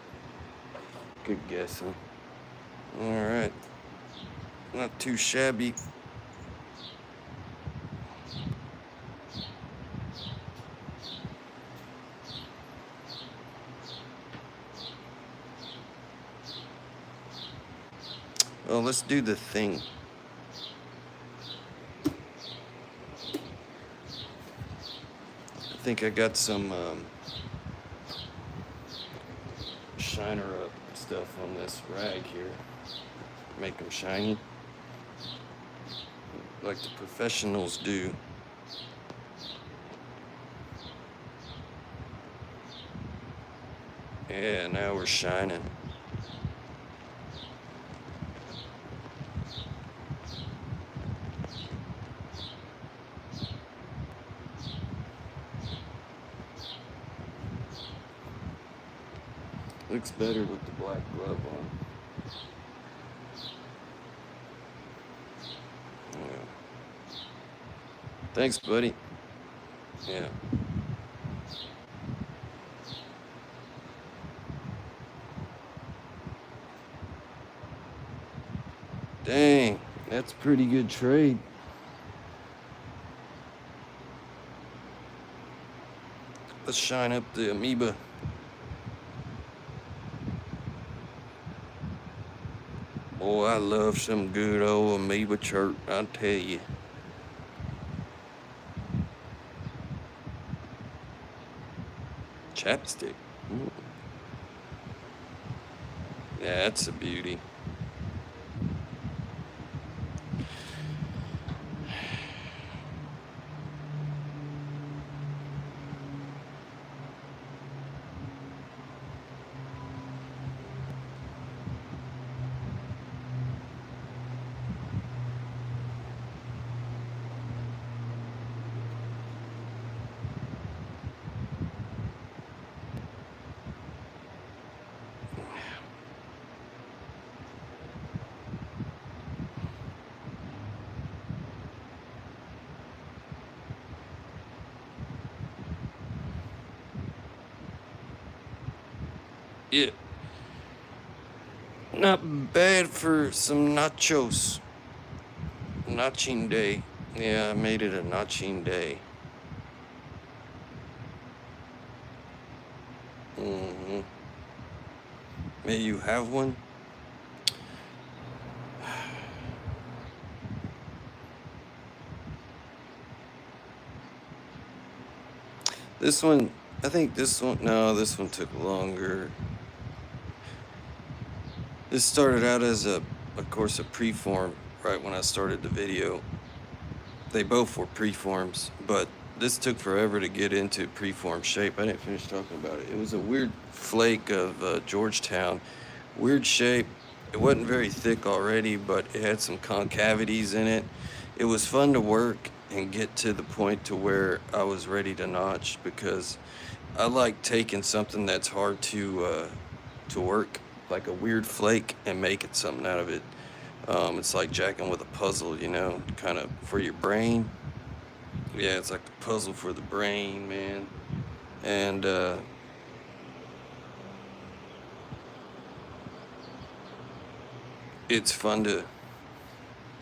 Good guess, huh? Alright. Not too shabby. Well, let's do the thing. I think I got some shiner up stuff on this rag here. Make them shiny. Like the professionals do. Yeah, now we're shining. Looks better with the black glove on. Yeah. Thanks, buddy. Yeah. Dang, that's a pretty good trade. Let's shine up the amoeba. Boy, I love some good old amoeba chirp, I'll tell you. Chapstick. Ooh. Yeah, that's a beauty. Yeah. Not bad for some nachos. Naching day. Yeah, I made it a naching day. Mm-hmm. May you have one? This one, I think this one, no, this one took longer. This started out as of course, a preform right when I started the video. They both were preforms, but this took forever to get into preform shape. I didn't finish talking about it. It was a weird flake of Georgetown. Weird shape. It wasn't very thick already, but it had some concavities in it. It was fun to work and get to the point to where I was ready to notch, because I like taking something that's hard to work, like a weird flake, and making something out of it. It's like jacking with a puzzle, kind of for your brain. Yeah, it's like a puzzle for the brain, man. And it's fun to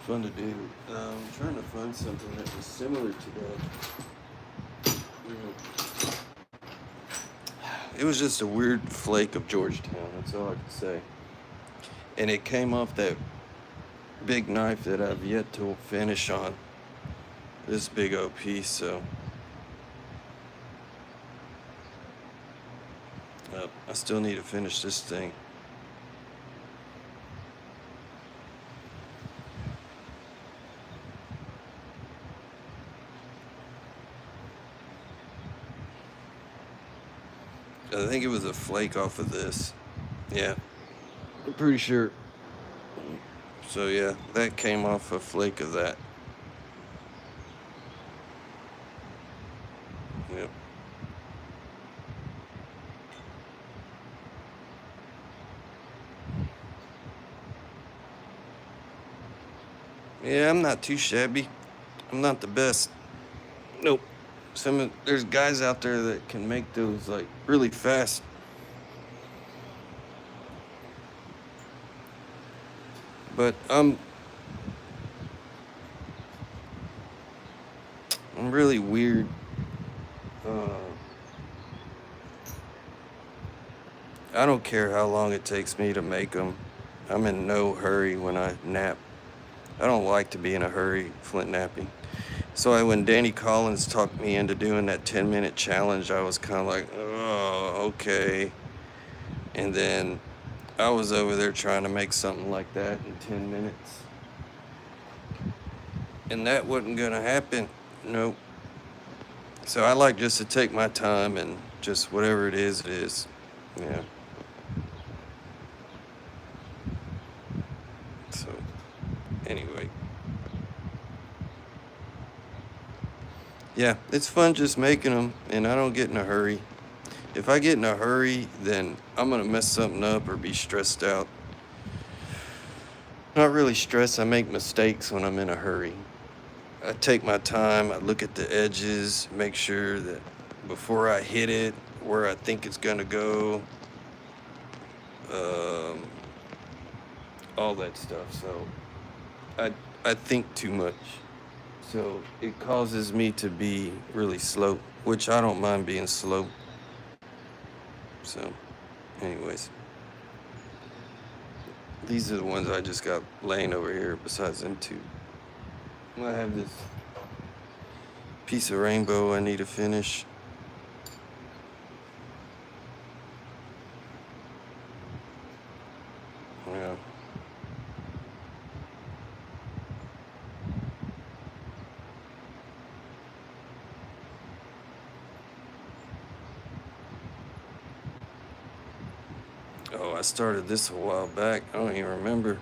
do. I'm trying to find something that was similar to that. It was just a weird flake of Georgetown. That's all I can say. And it came off that big knife that I've yet to finish on. This big old piece, so I still need to finish this thing. I think it was a flake off of this. Yeah, I'm pretty sure. So yeah, that came off a flake of that. Yep. Yeah, I'm not too shabby. I'm not the best. Nope. There's guys out there that can make those like really fast. But I'm really weird. I don't care how long it takes me to make them. I'm in no hurry when I nap. I don't like to be in a hurry flint napping. So when Danny Collins talked me into doing that 10-minute challenge, I was kind of like, oh, okay. And then I was over there trying to make something like that in 10 minutes. And that wasn't going to happen. Nope. So I like just to take my time and just whatever it is, it is. Yeah. So, anyway. Yeah, it's fun just making them, and I don't get in a hurry. If I get in a hurry, then I'm going to mess something up or be stressed out. Not really stressed, I make mistakes when I'm in a hurry. I take my time, I look at the edges, make sure that before I hit it, where I think it's going to go, all that stuff. So I think too much. So it causes me to be really slow, which I don't mind being slow. So, anyways, these are the ones I just got laying over here besides them two. I have this piece of rainbow I need to finish. Yeah. Oh, I started this a while back. I don't even remember.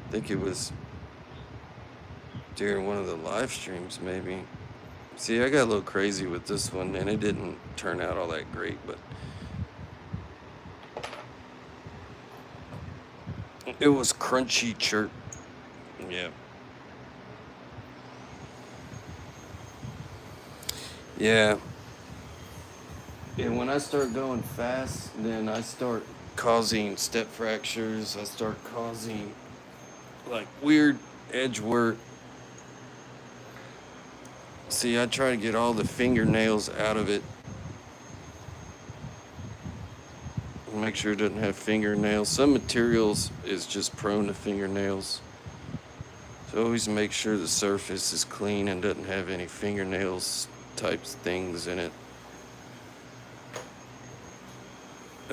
I think it was during one of the live streams, maybe. See, I got a little crazy with this one, and it didn't turn out all that great, but it was crunchy chirp. Yeah. Yeah. And when I start going fast, then I start causing step fractures. I start causing like weird edge work. See, I try to get all the fingernails out of it. Make sure it doesn't have fingernails. Some materials is just prone to fingernails. So always make sure the surface is clean and doesn't have any fingernails types things in it.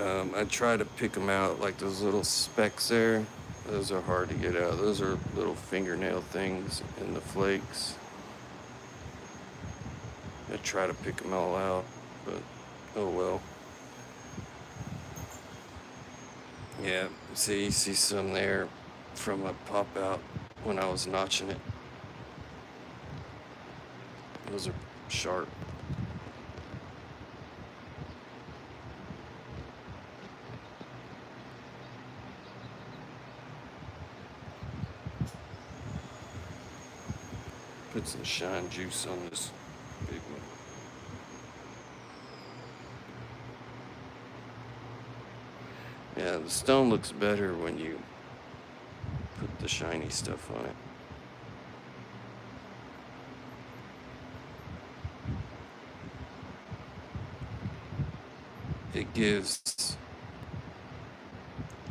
I try to pick them out, like those little specks there. Those are hard to get out. Those are little fingernail things in the flakes. I try to pick them all out, but oh well. Yeah, see, you see some there from a pop out when I was notching it. Those are sharp. Put some shine juice on this big one. Yeah, the stone looks better when you put the shiny stuff on it. It gives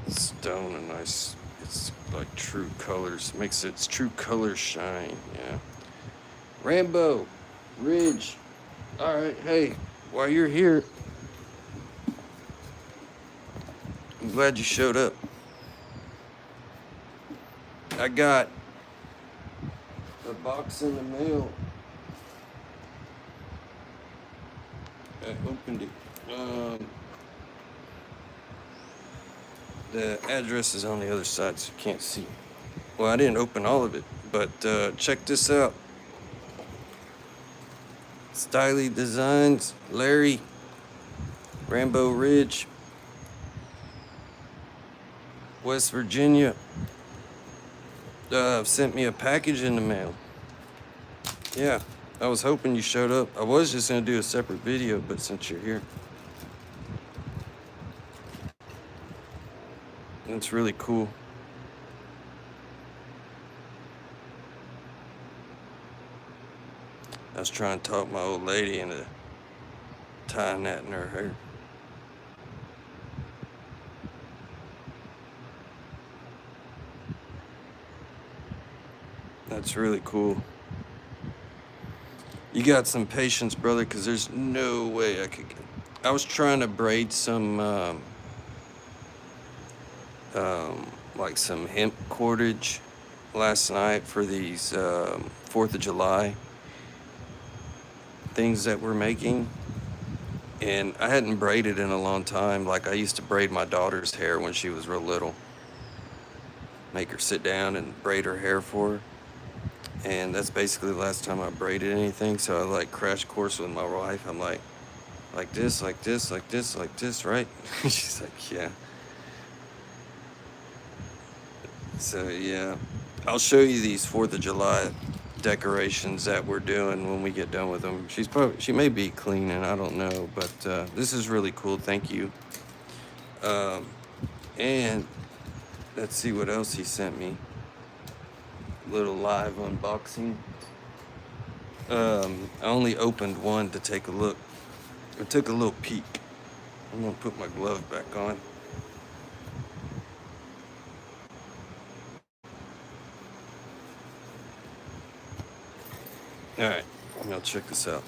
the stone a nice, it's like true colors, makes its true colors shine, yeah. Rambo, Ridge, all right, hey, while you're here, I'm glad you showed up. I got a box in the mail. I opened it. The address is on the other side, so you can't see. Well, I didn't open all of it, but check this out. Styly Designs, Larry, Rambo Ridge, West Virginia, sent me a package in the mail. Yeah, I was hoping you showed up. I was just gonna do a separate video, but since you're here, it's really cool. I was trying to talk my old lady into tying that in her hair. That's really cool. You got some patience, brother, because there's no way I could get... I was trying to braid some, like some hemp cordage last night for these 4th of July things that we're making. And I hadn't braided in a long time. Like I used to braid my daughter's hair when she was real little. Make her sit down and braid her hair for her. And that's basically the last time I braided anything. So I like crash course with my wife. I'm like this, like this, like this, like this, right? She's like, yeah. So yeah, I'll show you these 4th of July decorations that we're doing when we get done with them. She may be cleaning, I don't know, but this is really cool. Thank you. And let's see what else he sent me. Little live unboxing. I only opened one to take a look. I took a little peek. I'm gonna put my glove back on. All right, now check this out.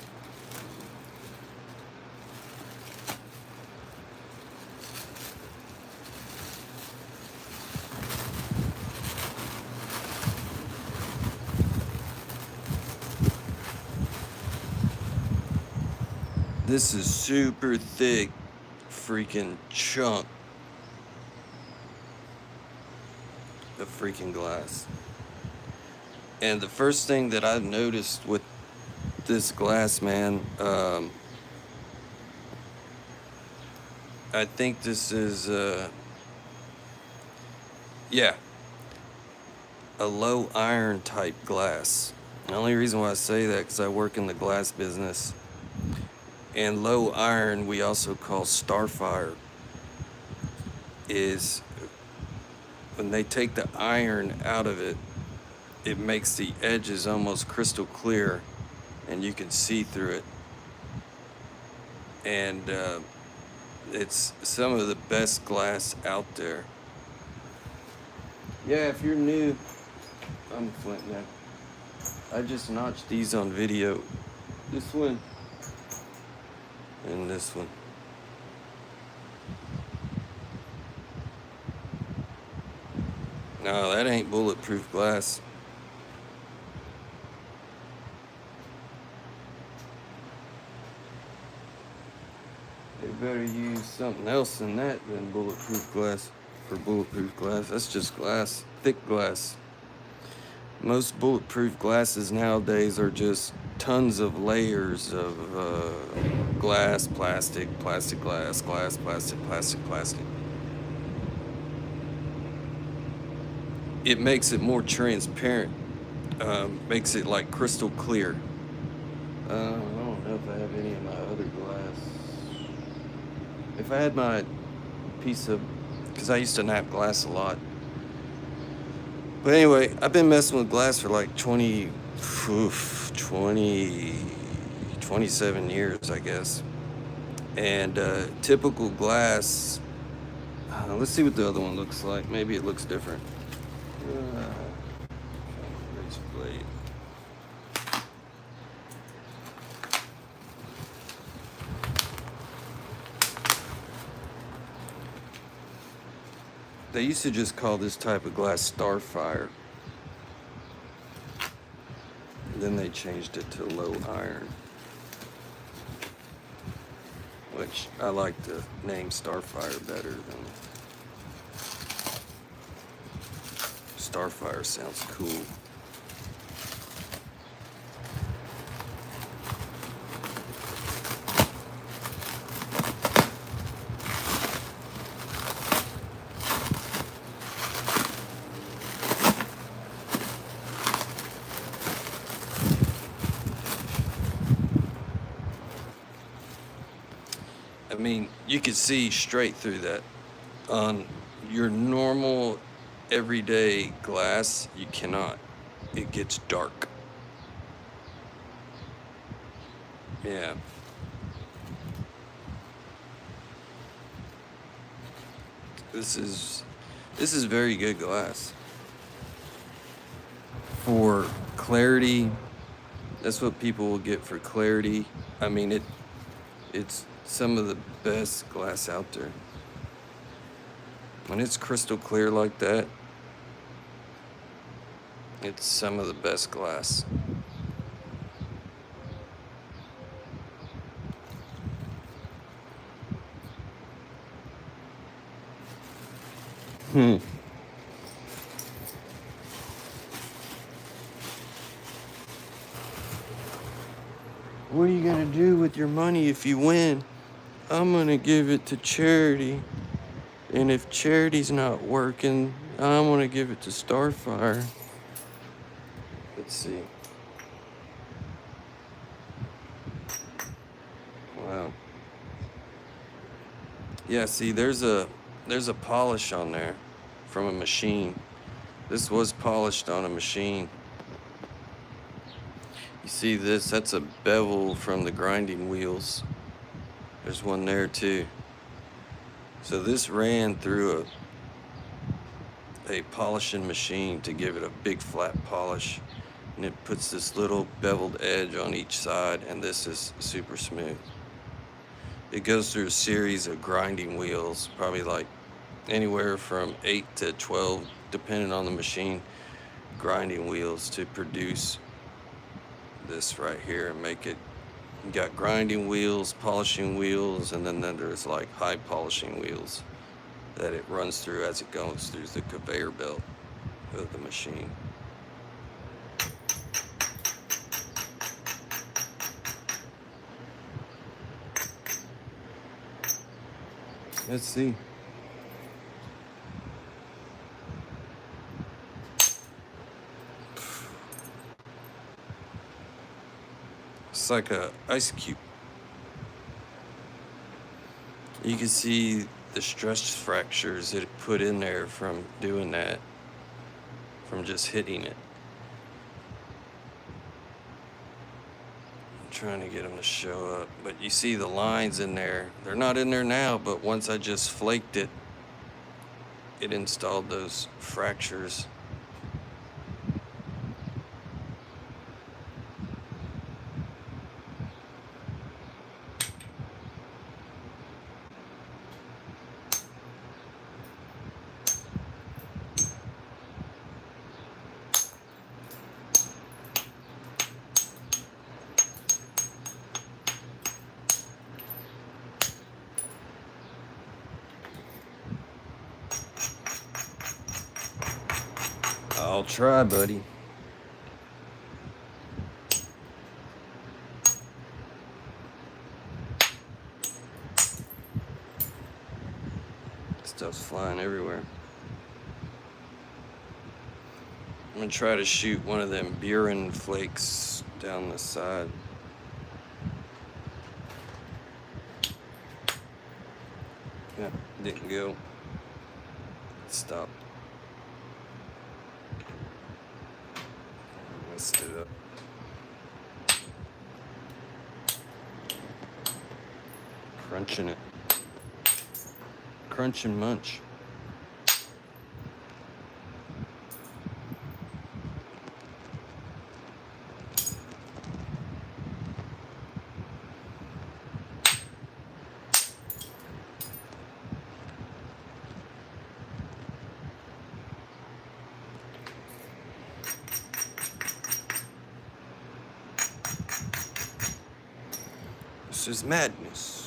This is super thick freaking chunk of freaking glass. And the first thing that I've noticed with this glass, man, I think this is, yeah, a low iron type glass. The only reason why I say that because I work in the glass business. And low iron, we also call starfire, is when they take the iron out of it, it makes the edges almost crystal clear and you can see through it. And it's some of the best glass out there. Yeah, if you're new, I'm Flint now. I just notched these on video. This one and this one. No, that ain't bulletproof glass. They better use something else than that than bulletproof glass for bulletproof glass. That's just glass, thick glass. Most bulletproof glasses nowadays are just tons of layers of glass, plastic, plastic, glass, glass, plastic, plastic, plastic. It makes it more transparent, makes it like crystal clear. I don't know if I have any of my other glass. If I had my piece of, because I used to nap glass a lot. But anyway, I've been messing with glass for like 27 years, I guess. And typical glass, let's see what the other one looks like. Maybe it looks different. Razor blade. They used to just call this type of glass Starfire. Then they changed it to low iron, which I like the name Starfire better than Starfire. Sounds cool. I mean, you can see straight through that. On your normal everyday glass, you cannot. It gets dark. Yeah. This is very good glass. For clarity, that's what people will get for clarity. I mean, it's some of the best glass out there. When it's crystal clear like that, it's some of the best glass. What are you gonna do with your money if you win? I'm gonna give it to charity. And if charity's not working, I'm gonna give it to Starfire. Let's see. Wow. Yeah, see, there's a polish on there from a machine. This was polished on a machine. You see this? That's a bevel from the grinding wheels. There's one there too. So this ran through a polishing machine to give it a big flat polish. And it puts this little beveled edge on each side, and this is super smooth. It goes through a series of grinding wheels, probably like anywhere from 8 to 12, depending on the machine, grinding wheels to produce this right here and make it. You got grinding wheels, polishing wheels, and then there's like high polishing wheels that it runs through as it goes through the conveyor belt of the machine. Let's see. It's like a ice cube. You can see the stress fractures that it put in there from doing that, from just hitting it. I'm trying to get them to show up, but you see the lines in there. They're not in there now, but once I just flaked it, it installed those fractures. I'll try, buddy. Stuff's flying everywhere. I'm gonna try to shoot one of them Buren flakes down the side. Yeah, didn't go. Stop. Messed it up. Crunching it. Crunch and munch. This is madness.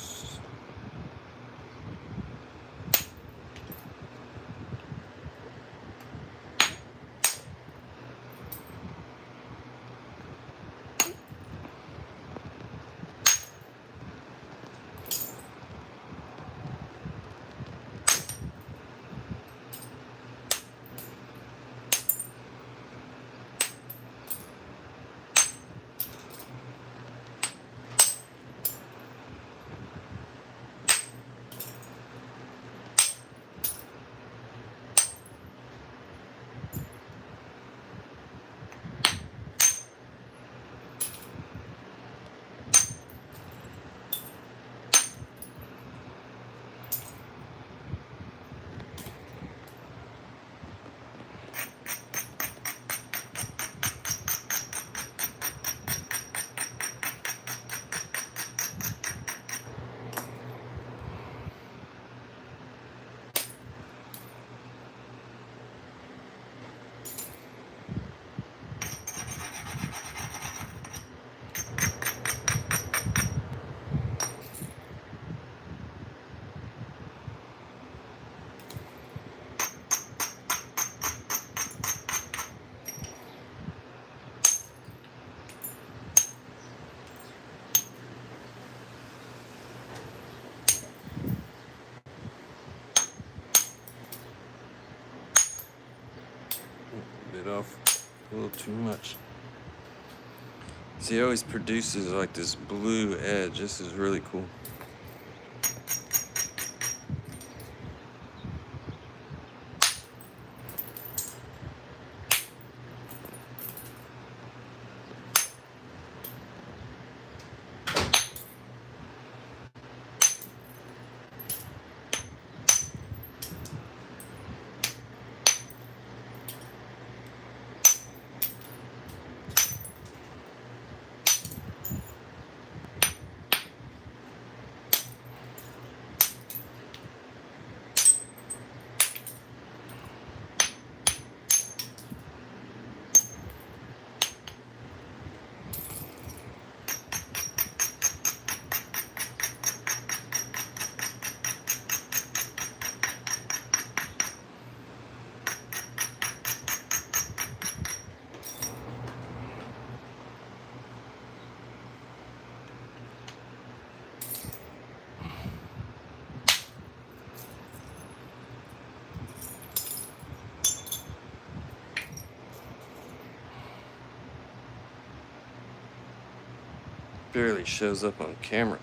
Bit off a little too much. See, it always produces like this blue edge. This is really cool. Barely shows up on camera.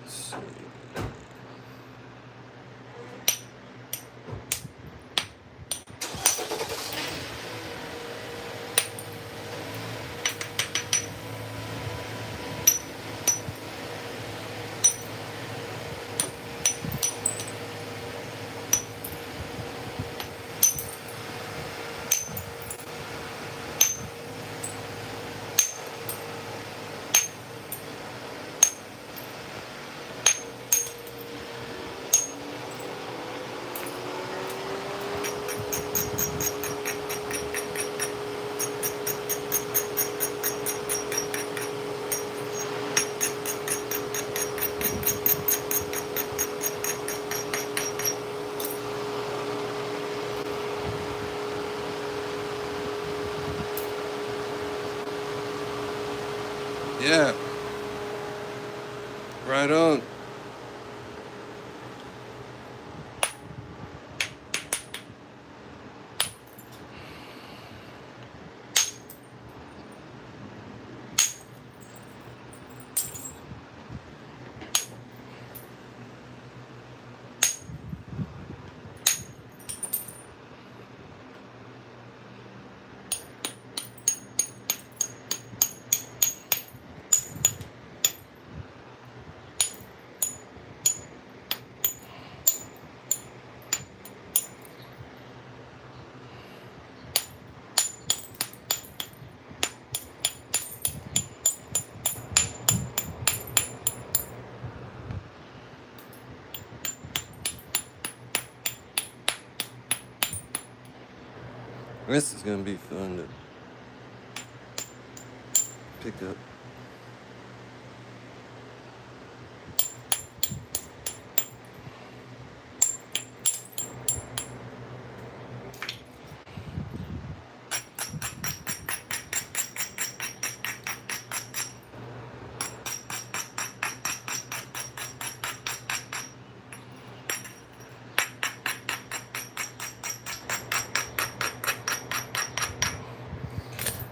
Let's see. Yeah, right on. This is gonna be fun to pick up.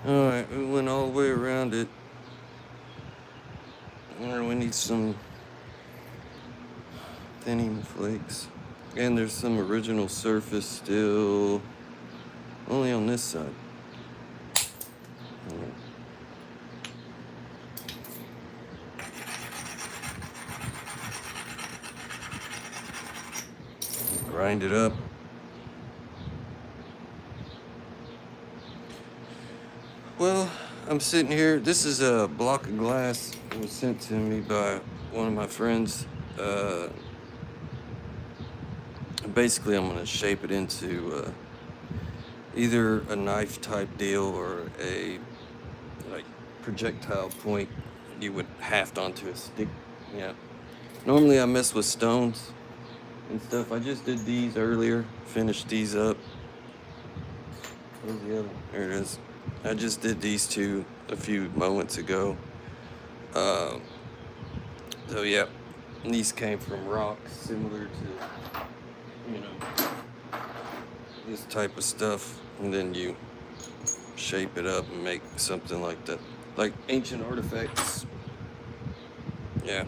Alright, we went all the way around it. We need some thinning flakes. And there's some original surface still, only on this side. Grind it up. Well, I'm sitting here. This is a block of glass. It was sent to me by one of my friends. Basically, I'm going to shape it into either a knife type deal or a like projectile point you would haft onto a stick. Yeah. Normally, I mess with stones and stuff. I just did these earlier. Finished these up. Where's the other one? There it is. I just did these two a few moments ago. So yeah, these came from rocks similar to, this type of stuff, and then you shape it up and make something like that, like ancient artifacts. Yeah.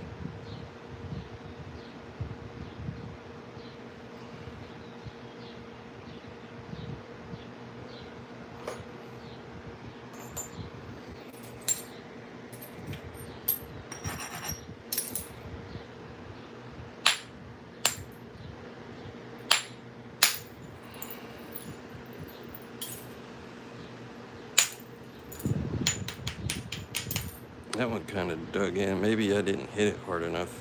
That one kind of dug in. Maybe I didn't hit it hard enough.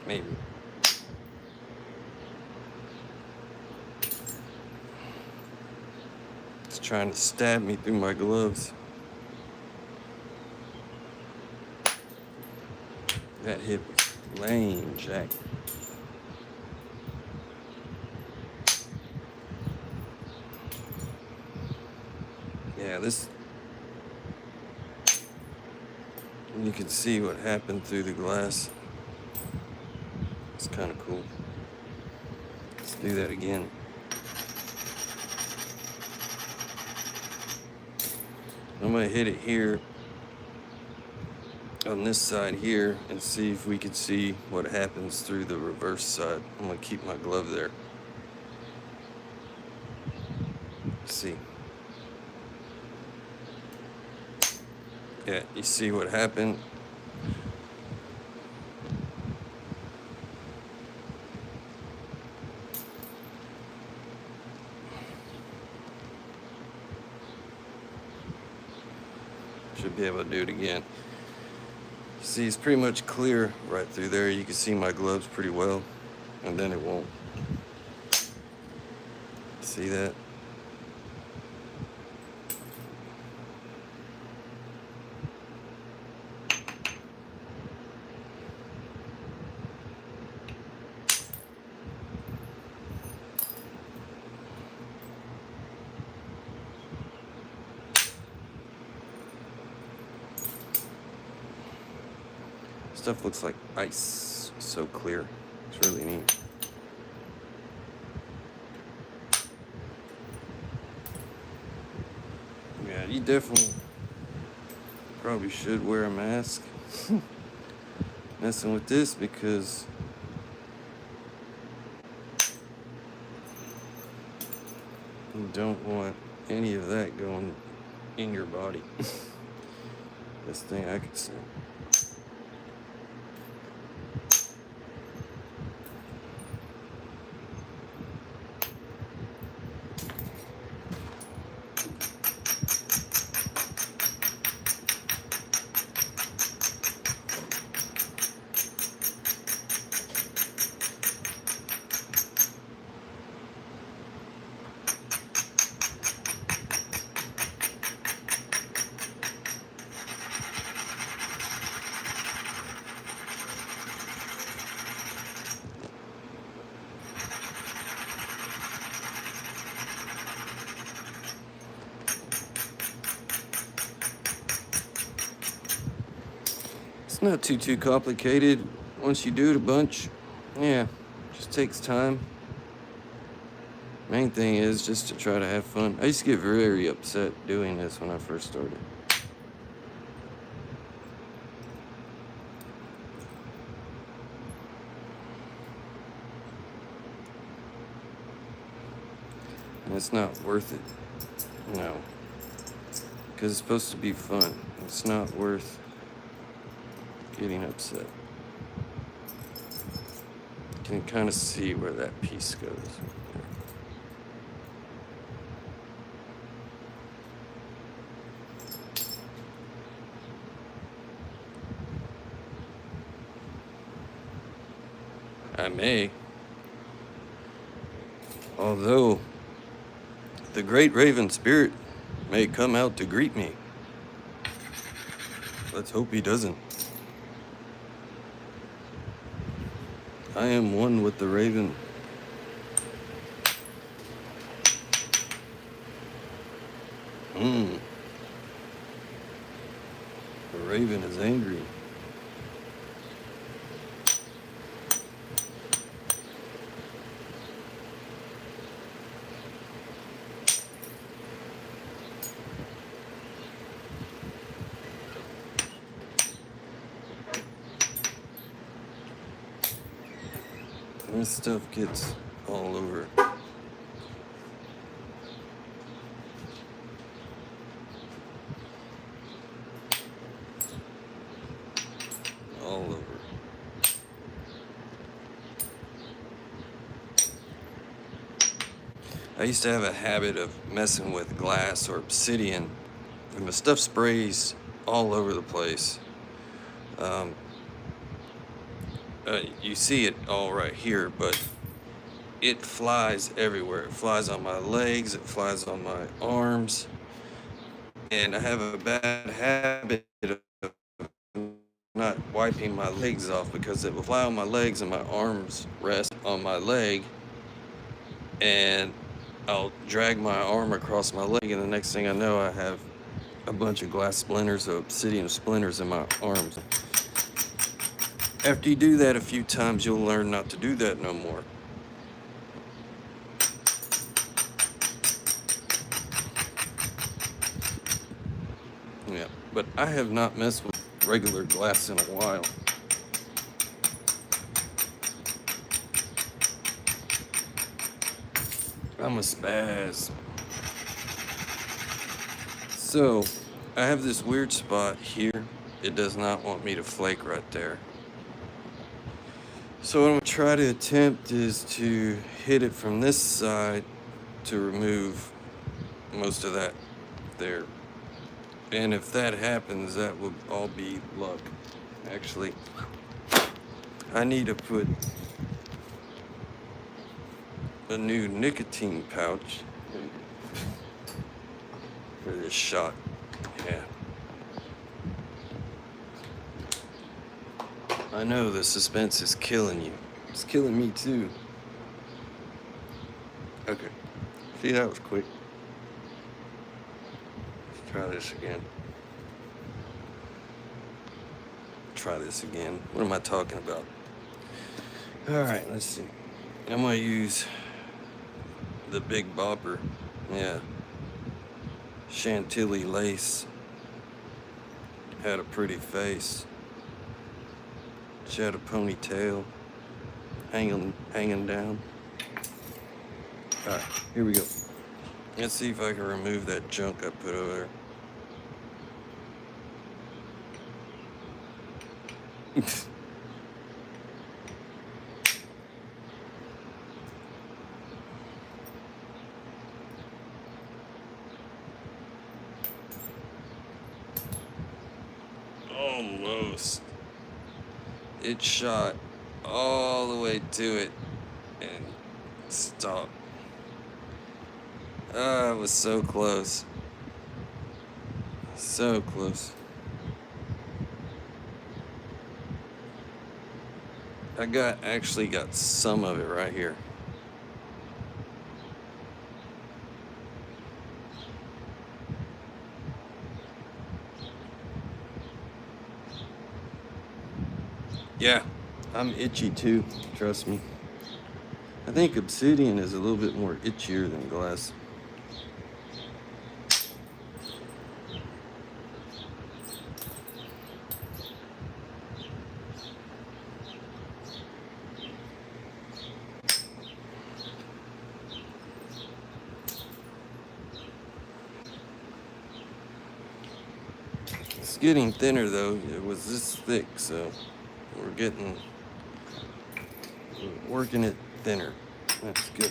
Maybe. It's trying to stab me through my gloves. That hit was lame, Jack. Yeah, this... You can see what happened through the glass. It's kind of cool. Let's do that again. I'm gonna hit it here. on this side here and see if we could see what happens through the reverse side. I'm gonna keep my glove there. Let's see. Yeah, you see what happened? Should be able to do it again. See, it's pretty much clear right through there. You can see my gloves pretty well, and then it won't. See that? Stuff looks like ice, so clear. It's really neat. Yeah, you definitely probably should wear a mask messing with this, because you don't want any of that going in your body. Best thing I could say. It's not too complicated once you do it a bunch. Yeah, just takes time. Main thing is just to try to have fun. I used to get very upset doing this when I first started. And it's not worth it. No. Because it's supposed to be fun. It's not worth getting upset. You can kind of see where that piece goes. I may. Although the great raven spirit may come out to greet me. Let's hope he doesn't. I am one with the raven. The raven is angry. This stuff gets all over. All over. I used to have a habit of messing with glass or obsidian, and the stuff sprays all over the place. You see it all right here, but it flies everywhere. It flies on my legs, it flies on my arms, and I have a bad habit of not wiping my legs off, because it will fly on my legs and my arms rest on my leg, and I'll drag my arm across my leg, and the next thing I know, I have a bunch of glass splinters, obsidian splinters in my arms. After you do that a few times, you'll learn not to do that no more. Yeah, but I have not messed with regular glass in a while. I'm a spaz. So, I have this weird spot here. It does not want me to flake right there. So what I'm going to try to attempt is to hit it from this side to remove most of that there. And if that happens, that will all be luck. Actually, I need to put a new nicotine pouch for this shot. Yeah. I know the suspense is killing you. It's killing me too. Okay. See, that was quick. Let's try this again. Try this again. What am I talking about? Alright, let's see. I'm gonna use the Big Bopper. Yeah. Chantilly lace. Had a pretty face. She had a ponytail. Hanging down. Alright, here we go. Let's see if I can remove that junk I put over there. Almost. It shot all the way to it and stopped. Ah, it was so close. So close. I actually got some of it right here. Yeah, I'm itchy too, trust me. I think obsidian is a little bit more itchier than glass. It's getting thinner though. It was this thick, so we're working it thinner. That's good.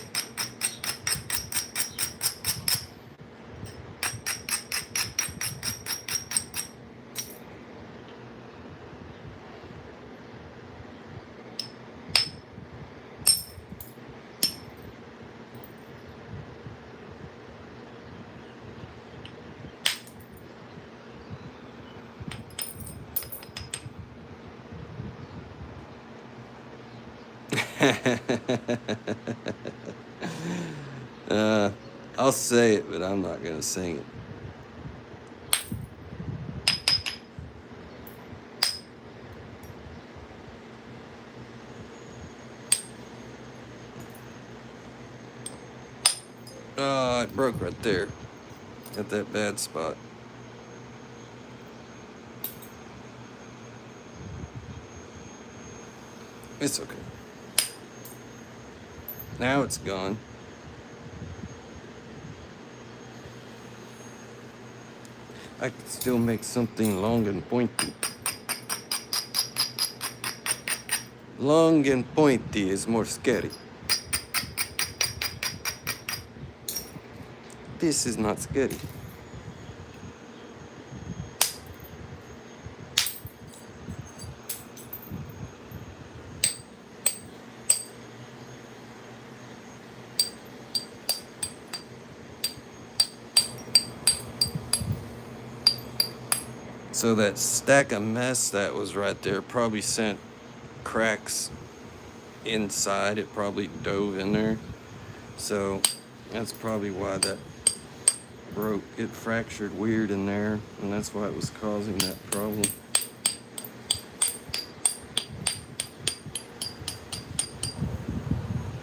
I'll say it, but I'm not gonna sing it. It broke right there at that bad spot. It's okay. Now it's gone. I can still make something long and pointy. Long and pointy is more scary. This is not scary. So that stack of mess that was right there probably sent cracks inside. It probably dove in there. So that's probably why that broke. It fractured weird in there, and that's why it was causing that problem.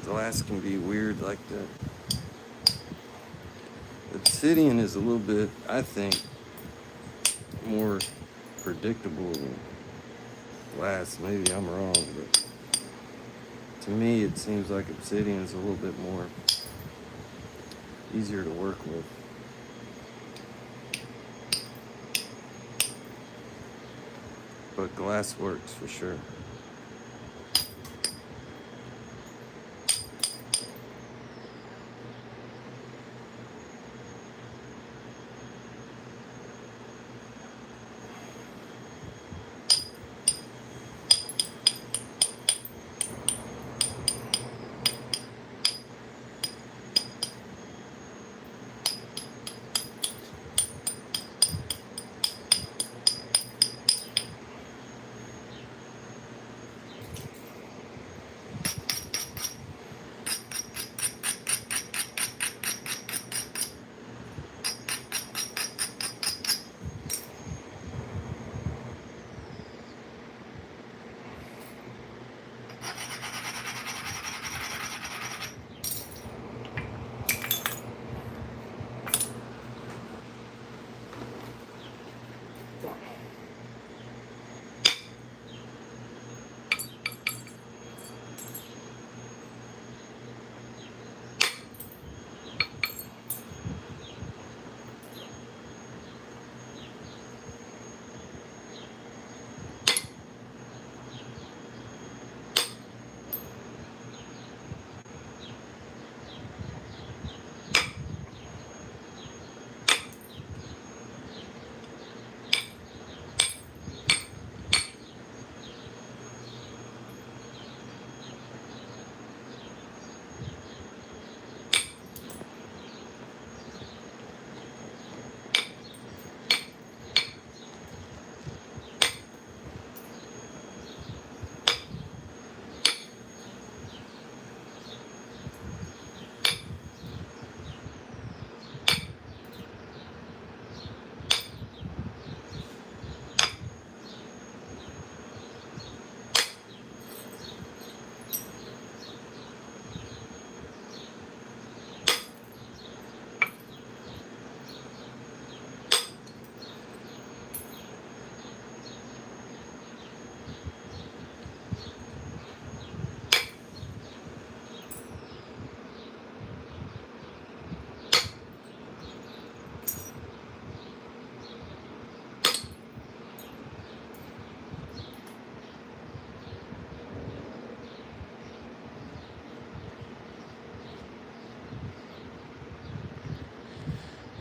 Glass can be weird like that. Obsidian is a little bit, I think, more predictable than glass. Maybe I'm wrong, but to me it seems like obsidian is a little bit more easier to work with. But glass works for sure.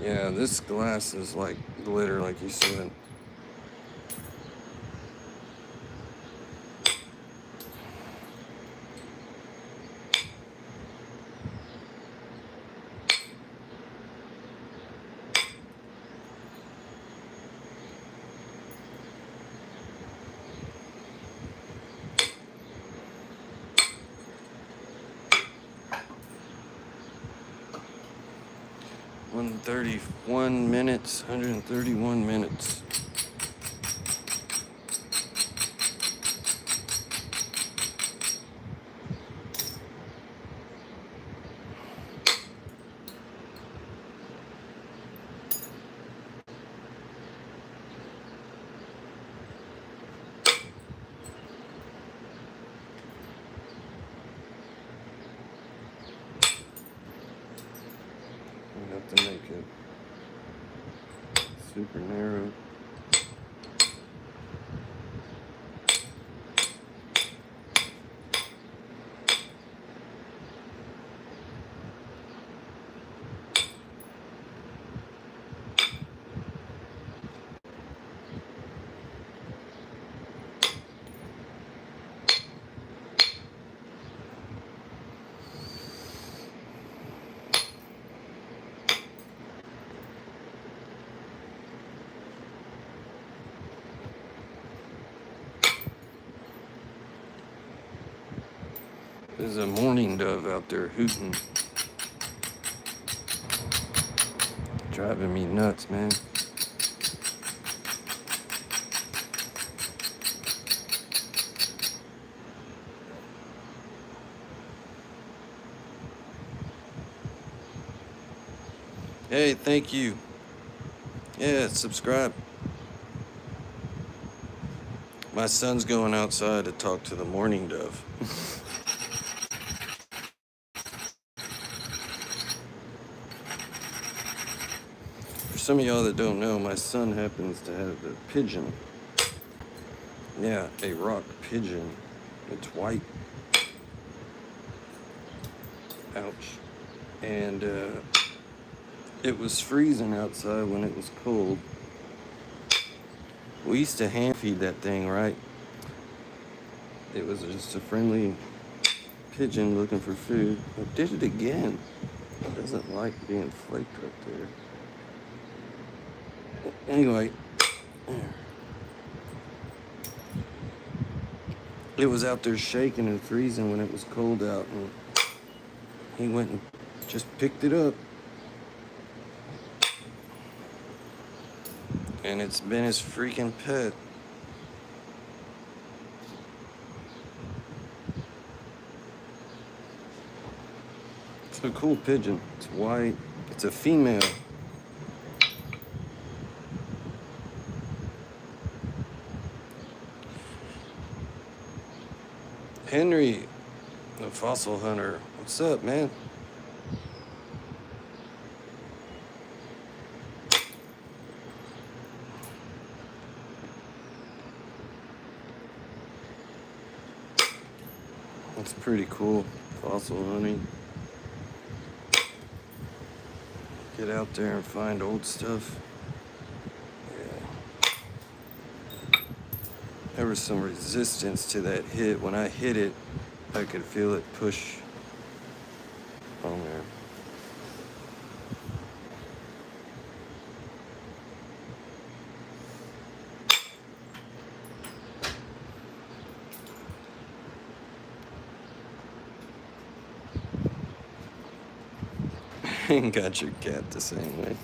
Yeah, this glass is like glitter, like you said. $131, 131 minutes. We have to make it super narrow. There's a mourning dove out there hooting. Driving me nuts, man. Hey, thank you. Yeah, subscribe. My son's going outside to talk to the mourning dove. For some of y'all that don't know, my son happens to have a pigeon. Yeah, a rock pigeon. It's white. Ouch. And it was freezing outside when it was cold. We used to hand feed that thing, right? It was just a friendly pigeon looking for food. It did it again. It doesn't like being flaked right there. Anyway, it was out there shaking and freezing when it was cold out, and he went and just picked it up. And it's been his freaking pet. It's a cool pigeon. It's white. It's a female. Henry, the fossil hunter. What's up, man? That's pretty cool. Fossil hunting. Get out there and find old stuff. Yeah. There was some resistance to that hit. When I hit it, I could feel it push on there. Got your cat the same way.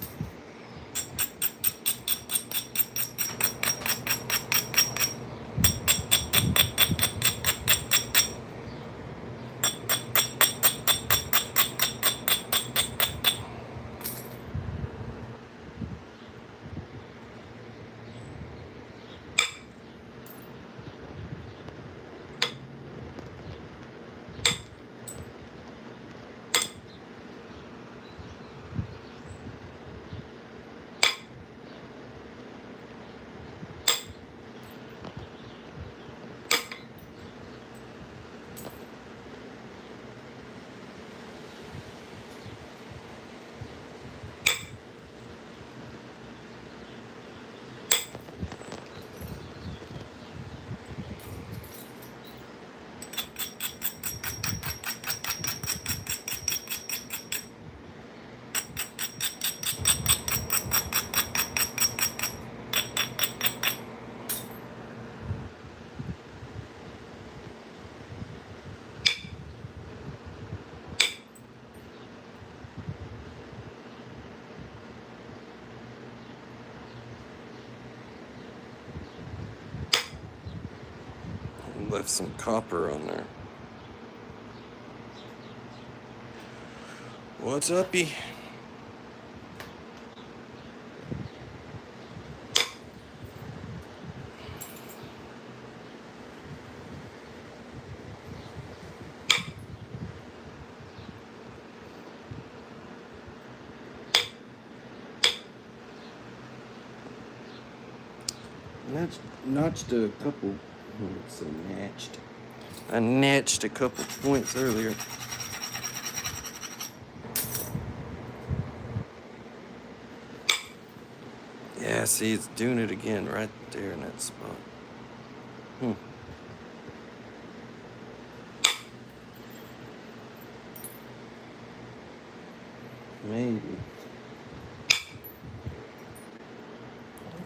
Left some copper on there. What's uppy? Notched a couple. So natched. I natched a couple points earlier. Yeah, see, it's doing it again right there in that spot. Maybe.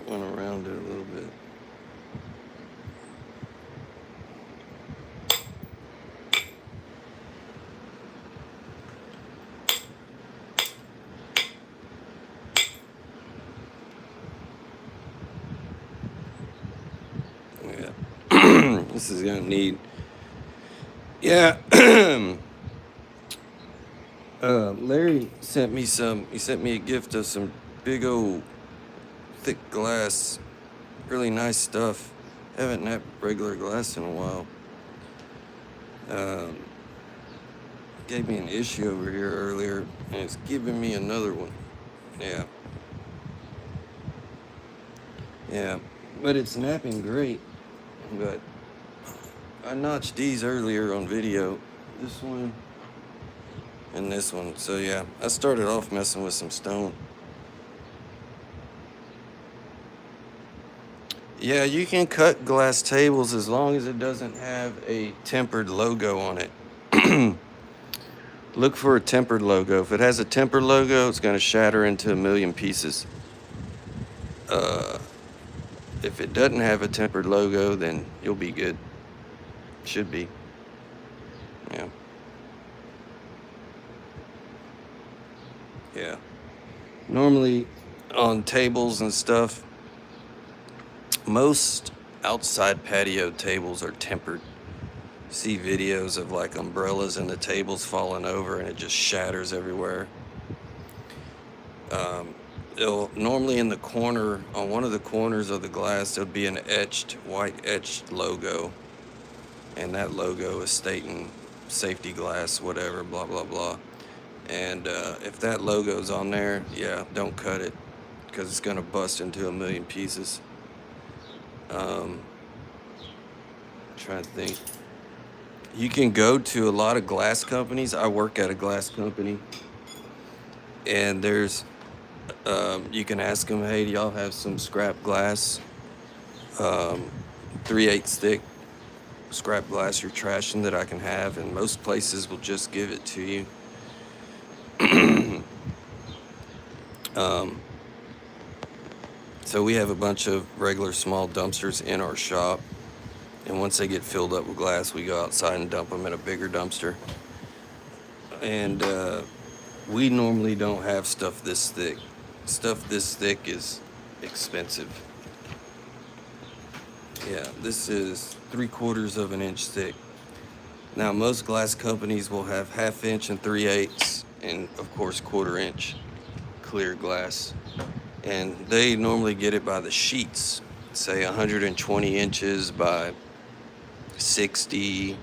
Went around it a little bit. This is gonna need. Yeah. Larry sent me some. He sent me a gift of some big old thick glass, really nice stuff. Haven't had regular glass in a while. Gave me an issue over here earlier, and it's giving me another one. Yeah. Yeah. But it's napping great. But I notched these earlier on video. This one and this one. So yeah, I started off messing with some stone. Yeah, you can cut glass tables as long as it doesn't have a tempered logo on it. Look for a tempered logo. If it has a tempered logo, it's going to shatter into a million pieces. If it doesn't have a tempered logo, then you'll be good. Should be. Yeah. Yeah. Normally on tables and stuff, most outside patio tables are tempered. See videos of like umbrellas and the tables falling over and it just shatters everywhere. It'll normally in the corner, on one of the corners of the glass, there'll be an white etched logo, and that logo is stating safety glass, whatever, blah blah blah. And if that logo's on there, yeah, don't cut it, because it's gonna bust into a million pieces. Trying to think. You can go to a lot of glass companies. I work at a glass company, and there's you can ask them, hey, do y'all have some scrap glass, 3/8 thick scrap glass you're trashing that I can have, and most places will just give it to you. So we have a bunch of regular small dumpsters in our shop, and once they get filled up with glass, we go outside and dump them in a bigger dumpster. And we normally don't have stuff this thick. Stuff this thick is expensive. Yeah, this is 3/4 of an inch thick. Now, most glass companies will have 1/2 inch and 3/8, and of course 1/4 inch clear glass. And they normally get it by the sheets, say 120 inches by 60,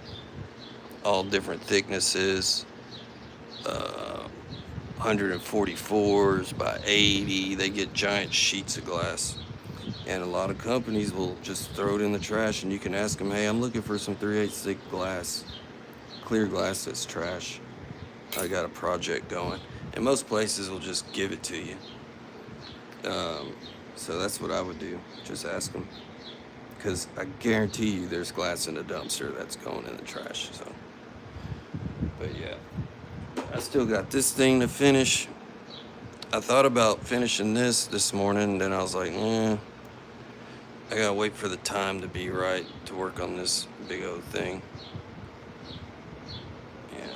all different thicknesses. 144s by 80. They get giant sheets of glass. And a lot of companies will just throw it in the trash, and you can ask them, hey, I'm looking for some 3/8 thick glass, clear glass that's trash. I got a project going. And most places will just give it to you. So that's what I would do. Just ask them. Because I guarantee you there's glass in the dumpster that's going in the trash. So, but yeah. I still got this thing to finish. I thought about finishing this morning, then I was like, I gotta wait for the time to be right to work on this big old thing. Yeah.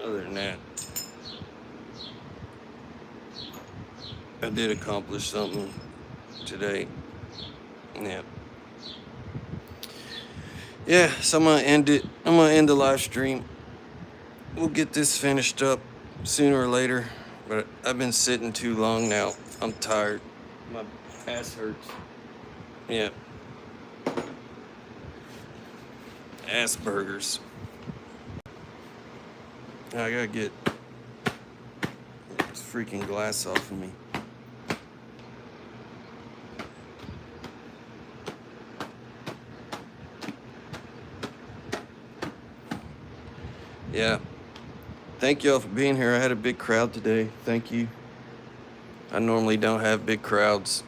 Other than that, I did accomplish something today. Yeah. Yeah, so I'm gonna end it. I'm gonna end the live stream. We'll get this finished up sooner or later, but I've been sitting too long now. I'm tired. My ass hurts. Yeah. Ass burgers. I gotta get this freaking glass off of me. Yeah. Thank y'all for being here. I had a big crowd today. Thank you. I normally don't have big crowds.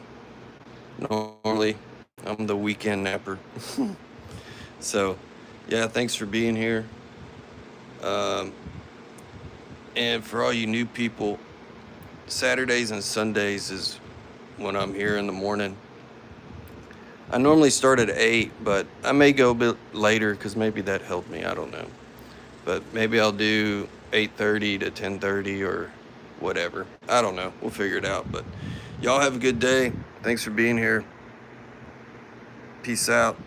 Normally, I'm the weekend napper. So, yeah, thanks for being here. And for all you new people, Saturdays and Sundays is when I'm here in the morning. I normally start at 8, but I may go a bit later because maybe that helped me. I don't know. But maybe I'll do 8:30 to 10:30 or whatever. I don't know. We'll figure it out. But y'all have a good day. Thanks for being here. Peace out.